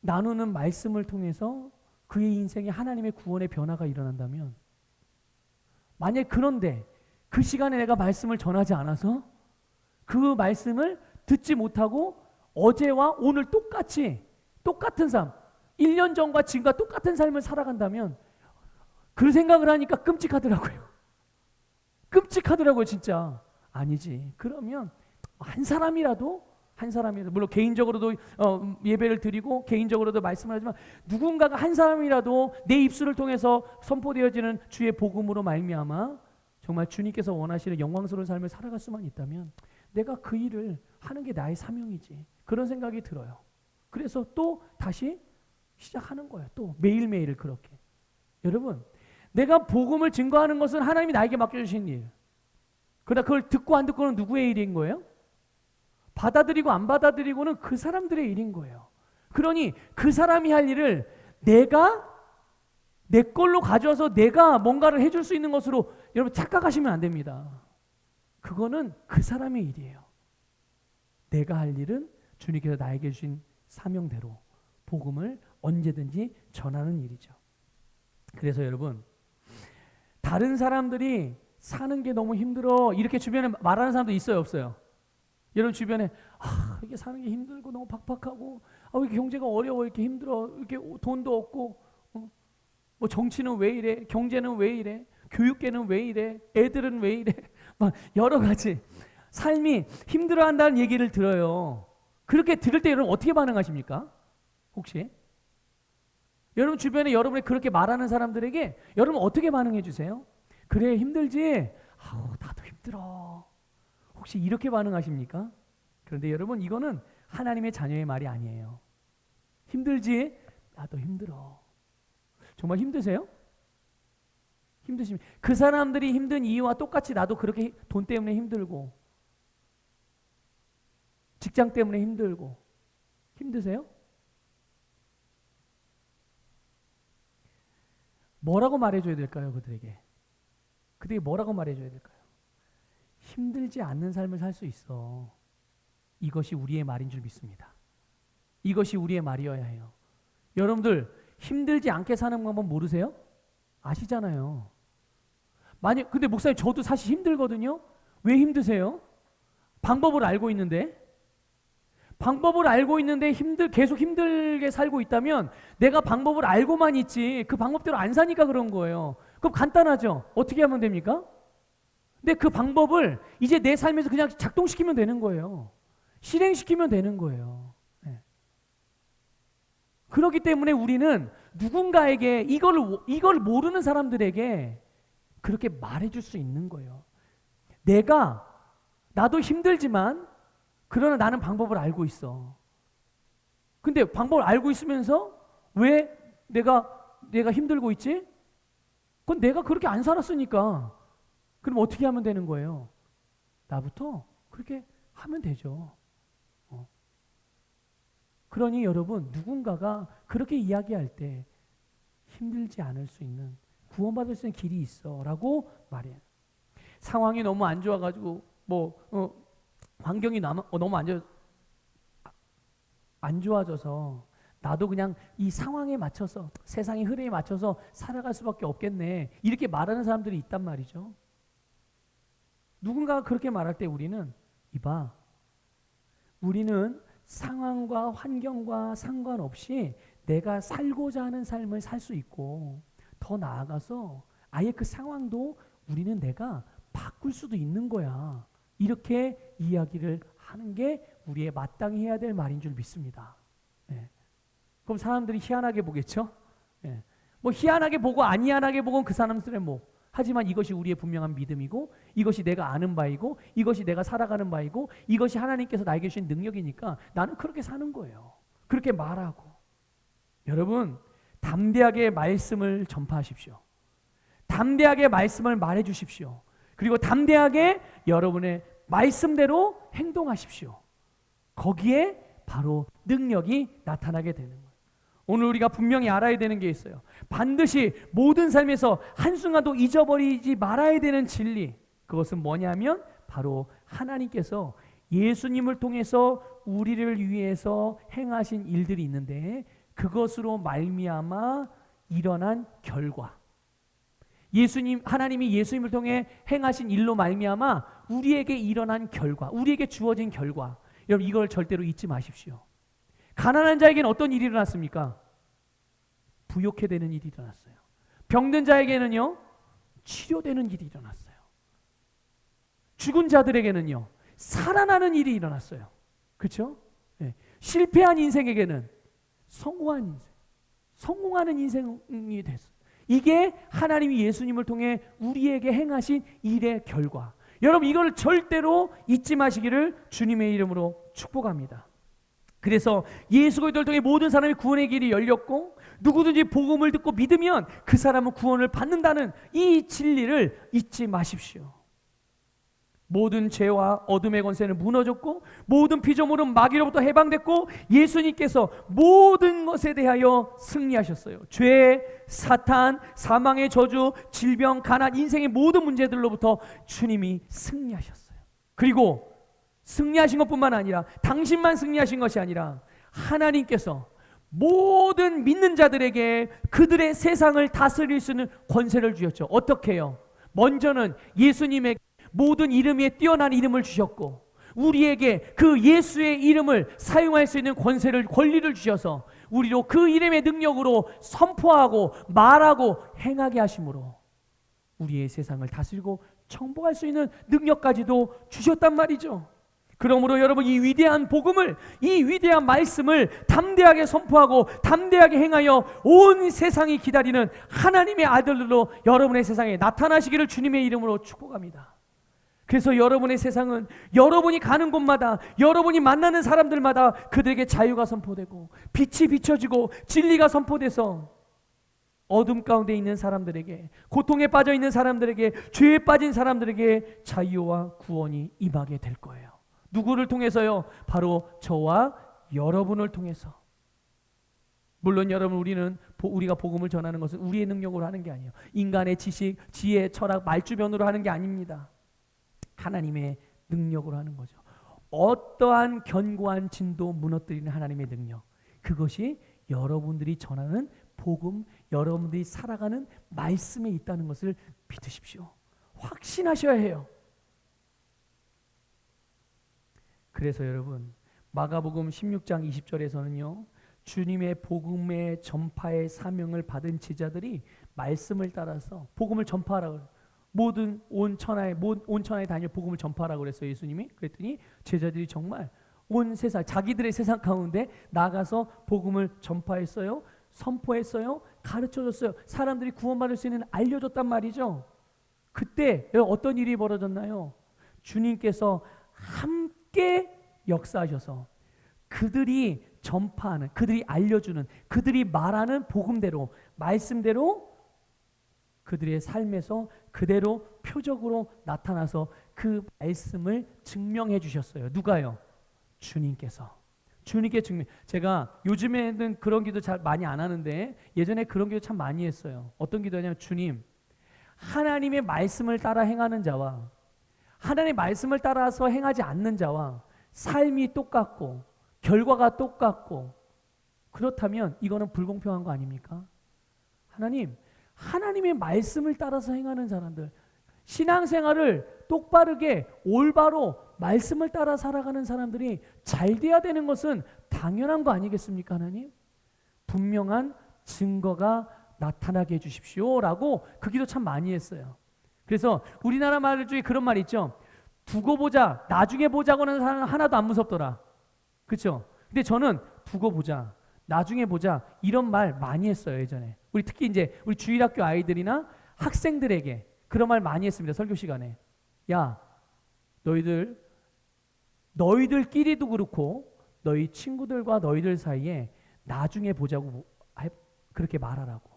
나누는 말씀을 통해서 그의 인생에 하나님의 구원의 변화가 일어난다면, 만약 그런데 그 시간에 내가 말씀을 전하지 않아서 그 말씀을 듣지 못하고 어제와 오늘 똑같은 삶, 1년 전과 지금과 똑같은 삶을 살아간다면 그 생각을 하니까 끔찍하더라고요. 진짜. 아니지. 그러면 한 사람이라도 물론 개인적으로도 예배를 드리고 개인적으로도 말씀을 하지만 누군가가 한 사람이라도 내 입술을 통해서 선포되어지는 주의 복음으로 말미암아 정말 주님께서 원하시는 영광스러운 삶을 살아갈 수만 있다면 내가 그 일을 하는 게 나의 사명이지. 그런 생각이 들어요. 그래서 또 다시 시작하는 거예요. 또 매일매일 그렇게. 여러분, 내가 복음을 증거하는 것은 하나님이 나에게 맡겨주신 일. 그러나 그걸 듣고 안 듣고는 누구의 일인 거예요? 받아들이고 안 받아들이고는 그 사람들의 일인 거예요. 그러니 그 사람이 할 일을 내가 내 걸로 가져와서 내가 뭔가를 해줄 수 있는 것으로 여러분 착각하시면 안 됩니다. 그거는 그 사람의 일이에요. 내가 할 일은 주님께서 나에게 주신 사명대로 복음을 언제든지 전하는 일이죠. 그래서 여러분, 다른 사람들이 사는 게 너무 힘들어 이렇게 주변에 말하는 사람도 있어요, 없어요? 여러분 주변에 이게 사는 게 힘들고 너무 팍팍하고 왜 이렇게 경제가 어려워, 이렇게 힘들어, 이렇게 돈도 없고 뭐 정치는 왜 이래, 경제는 왜 이래, 교육계는 왜 이래, 애들은 왜 이래, 막 여러 가지 삶이 힘들어한다는 얘기를 들어요. 그렇게 들을 때 여러분 어떻게 반응하십니까? 혹시 여러분 주변에 여러분이 그렇게 말하는 사람들에게 여러분 어떻게 반응해 주세요? 그래 힘들지? 나도 힘들어. 혹시 이렇게 반응하십니까? 그런데 여러분 이거는 하나님의 자녀의 말이 아니에요. 힘들지? 나도 힘들어. 정말 힘드세요? 힘드시면 그 사람들이 힘든 이유와 똑같이 나도 그렇게 돈 때문에 힘들고 직장 때문에 힘들고 힘드세요? 뭐라고 말해줘야 될까요? 그들에게 뭐라고 말해줘야 될까요? 힘들지 않는 삶을 살 수 있어. 이것이 우리의 말인 줄 믿습니다. 이것이 우리의 말이어야 해요. 여러분들 힘들지 않게 사는 방법 모르세요? 아시잖아요. 근데 목사님 저도 사실 힘들거든요. 왜 힘드세요? 방법을 알고 있는데 계속 힘들게 살고 있다면 내가 방법을 알고만 있지 그 방법대로 안 사니까 그런 거예요. 그럼 간단하죠. 어떻게 하면 됩니까? 근데 그 방법을 이제 내 삶에서 그냥 작동시키면 되는 거예요. 실행시키면 되는 거예요. 네. 그렇기 때문에 우리는 누군가에게 이걸 모르는 사람들에게 그렇게 말해줄 수 있는 거예요. 나도 힘들지만 그러나 나는 방법을 알고 있어. 근데 방법을 알고 있으면서 왜 내가 힘들고 있지? 그건 내가 그렇게 안 살았으니까. 그럼 어떻게 하면 되는 거예요? 나부터 그렇게 하면 되죠. 그러니 여러분 누군가가 그렇게 이야기할 때 힘들지 않을 수 있는 구원받을 수 있는 길이 있어 라고 말해요. 상황이 너무 안 좋아가지고 환경이 너무 안 좋아져서 나도 그냥 이 상황에 맞춰서 세상의 흐름에 맞춰서 살아갈 수밖에 없겠네 이렇게 말하는 사람들이 있단 말이죠. 누군가가 그렇게 말할 때 우리는 우리는 상황과 환경과 상관없이 내가 살고자 하는 삶을 살 수 있고 더 나아가서 아예 그 상황도 우리는 내가 바꿀 수도 있는 거야. 이렇게 이야기를 하는 게 우리의 마땅히 해야 될 말인 줄 믿습니다. 네. 그럼 사람들이 희한하게 보겠죠? 네. 희한하게 보고 안 희한하게 보고는 그 사람들의 목. 하지만 이것이 우리의 분명한 믿음이고 이것이 내가 아는 바이고 이것이 내가 살아가는 바이고 이것이 하나님께서 나에게 주신 능력이니까 나는 그렇게 사는 거예요. 그렇게 말하고. 여러분 담대하게 말씀을 전파하십시오. 담대하게 말씀을 말해 주십시오. 그리고 담대하게 여러분의 말씀대로 행동하십시오. 거기에 바로 능력이 나타나게 되는 거예요. 오늘 우리가 분명히 알아야 되는 게 있어요. 반드시 모든 삶에서 한순간도 잊어버리지 말아야 되는 진리. 그것은 뭐냐면 바로 하나님께서 예수님을 통해서 우리를 위해서 행하신 일들이 있는데 그것으로 말미암아 일어난 결과. 하나님이 예수님을 통해 행하신 일로 말미암아 우리에게 일어난 결과, 우리에게 주어진 결과. 여러분 이걸 절대로 잊지 마십시오. 가난한 자에게는 어떤 일이 일어났습니까? 부욕해 되는 일이 일어났어요. 병든 자에게는요, 치료되는 일이 일어났어요. 죽은 자들에게는요, 살아나는 일이 일어났어요. 그렇죠? 네. 실패한 인생에게는 성공하는 인생이 됐어요. 이게 하나님이 예수님을 통해 우리에게 행하신 일의 결과. 여러분 이걸 절대로 잊지 마시기를 주님의 이름으로 축복합니다. 그래서 예수 그리스도를 통해 모든 사람의 구원의 길이 열렸고 누구든지 복음을 듣고 믿으면 그 사람은 구원을 받는다는 이 진리를 잊지 마십시오. 모든 죄와 어둠의 권세는 무너졌고 모든 피조물은 마귀로부터 해방됐고 예수님께서 모든 것에 대하여 승리하셨어요. 죄, 사탄, 사망의 저주, 질병, 가난, 인생의 모든 문제들로부터 주님이 승리하셨어요. 그리고 승리하신 것뿐만 아니라 당신만 승리하신 것이 아니라 하나님께서 모든 믿는 자들에게 그들의 세상을 다스릴 수 있는 권세를 주셨죠. 어떻게 해요? 먼저는 예수님의 모든 이름 위에 뛰어난 이름을 주셨고 우리에게 그 예수의 이름을 사용할 수 있는 권리를 주셔서 우리로 그 이름의 능력으로 선포하고 말하고 행하게 하심으로 우리의 세상을 다스리고 정복할 수 있는 능력까지도 주셨단 말이죠. 그러므로 여러분 이 위대한 복음을, 이 위대한 말씀을 담대하게 선포하고 담대하게 행하여 온 세상이 기다리는 하나님의 아들로 여러분의 세상에 나타나시기를 주님의 이름으로 축복합니다. 그래서 여러분의 세상은 여러분이 가는 곳마다 여러분이 만나는 사람들마다 그들에게 자유가 선포되고 빛이 비춰지고 진리가 선포돼서 어둠 가운데 있는 사람들에게, 고통에 빠져 있는 사람들에게, 죄에 빠진 사람들에게 자유와 구원이 임하게 될 거예요. 누구를 통해서요? 바로 저와 여러분을 통해서. 물론 여러분 우리가 복음을 전하는 것은 우리의 능력으로 하는 게 아니에요. 인간의 지식, 지혜, 철학, 말주변으로 하는 게 아닙니다. 하나님의 능력으로 하는 거죠. 어떠한 견고한 진도 무너뜨리는 하나님의 능력, 그것이 여러분들이 전하는 복음, 여러분들이 살아가는 말씀에 있다는 것을 믿으십시오. 확신하셔야 해요. 그래서 여러분 마가복음 16장 20절에서는요 주님의 복음의 전파의 사명을 받은 제자들이 말씀을 따라서 복음을 전파하라고 모든 온 천하에 다니며 복음을 전파하라고 그랬어요. 예수님이. 그랬더니 제자들이 정말 온 세상, 자기들의 세상 가운데 나가서 복음을 전파했어요. 선포했어요. 가르쳐줬어요. 사람들이 구원받을 수 있는 알려줬단 말이죠. 그때 어떤 일이 벌어졌나요? 주님께서 함께 역사하셔서 그들이 전파하는, 그들이 알려주는, 그들이 말하는 복음대로, 말씀대로 그들의 삶에서 그대로 표적으로 나타나서 그 말씀을 증명해 주셨어요. 누가요? 주님께서. 주님께 제가 요즘에는 그런 기도 잘 많이 안 하는데 예전에 그런 기도 참 많이 했어요. 어떤 기도냐면 주님, 하나님의 말씀을 따라 행하는 자와 하나님의 말씀을 따라서 행하지 않는 자와 삶이 똑같고 결과가 똑같고 그렇다면 이거는 불공평한 거 아닙니까? 하나님의 말씀을 따라서 행하는 사람들, 신앙생활을 똑바르게 올바로 말씀을 따라 살아가는 사람들이 잘 돼야 되는 것은 당연한 거 아니겠습니까? 하나님? 분명한 증거가 나타나게 해주십시오 라고 그 기도 참 많이 했어요. 그래서 우리나라 말 중에 그런 말 있죠. 두고 보자, 나중에 보자고는 사람 하나도 안 무섭더라. 그렇죠? 근데 저는 두고 보자, 나중에 보자 이런 말 많이 했어요. 예전에 우리 특히 이제 우리 주일학교 아이들이나 학생들에게 그런 말 많이 했습니다. 설교 시간에. 야, 너희들끼리도 그렇고 너희 친구들과 너희들 사이에 나중에 보자고 그렇게 말하라고.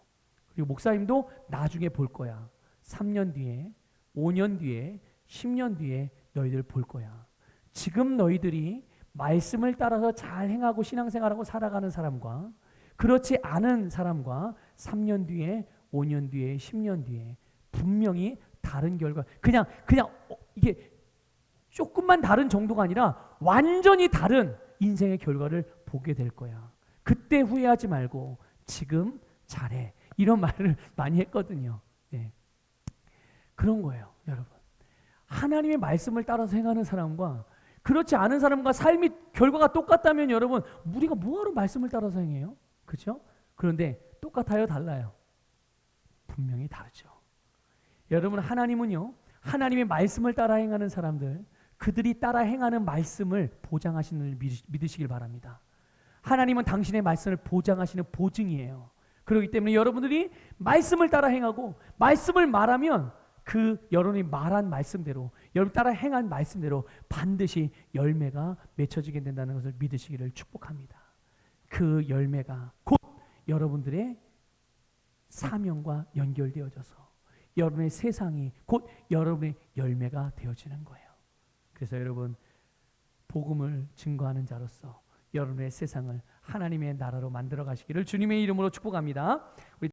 그리고 목사님도 나중에 볼 거야. 3년 뒤에, 5년 뒤에, 10년 뒤에 너희들 볼 거야. 지금 너희들이 말씀을 따라서 잘 행하고 신앙생활하고 살아가는 사람과 그렇지 않은 사람과 3년 뒤에, 5년 뒤에, 10년 뒤에 분명히 다른 결과, 그냥 이게 조금만 다른 정도가 아니라 완전히 다른 인생의 결과를 보게 될 거야. 그때 후회하지 말고 지금 잘해. 이런 말을 많이 했거든요. 네. 그런 거예요, 여러분. 하나님의 말씀을 따라서 행하는 사람과 그렇지 않은 사람과 삶이 결과가 똑같다면 여러분, 우리가 뭐하러 말씀을 따라서 행해요? 그렇죠? 그런데 똑같아요, 달라요? 분명히 다르죠. 여러분, 하나님은요, 하나님의 말씀을 따라 행하는 사람들, 그들이 따라 행하는 말씀을 보장하시는 줄 믿으시길 바랍니다. 하나님은 당신의 말씀을 보장하시는 보증이에요. 그렇기 때문에 여러분들이 말씀을 따라 행하고 말씀을 말하면 그 여러분이 말한 말씀대로, 여러분 따라 행한 말씀대로 반드시 열매가 맺혀지게 된다는 것을 믿으시기를 축복합니다. 그 열매가 곧 여러분들의 사명과 연결되어져서 여러분의 세상이 곧 여러분의 열매가 되어지는 거예요. 그래서 여러분, 복음을 증거하는 자로서 여러분의 세상을 하나님의 나라로 만들어 가시기를 주님의 이름으로 축복합니다. 우리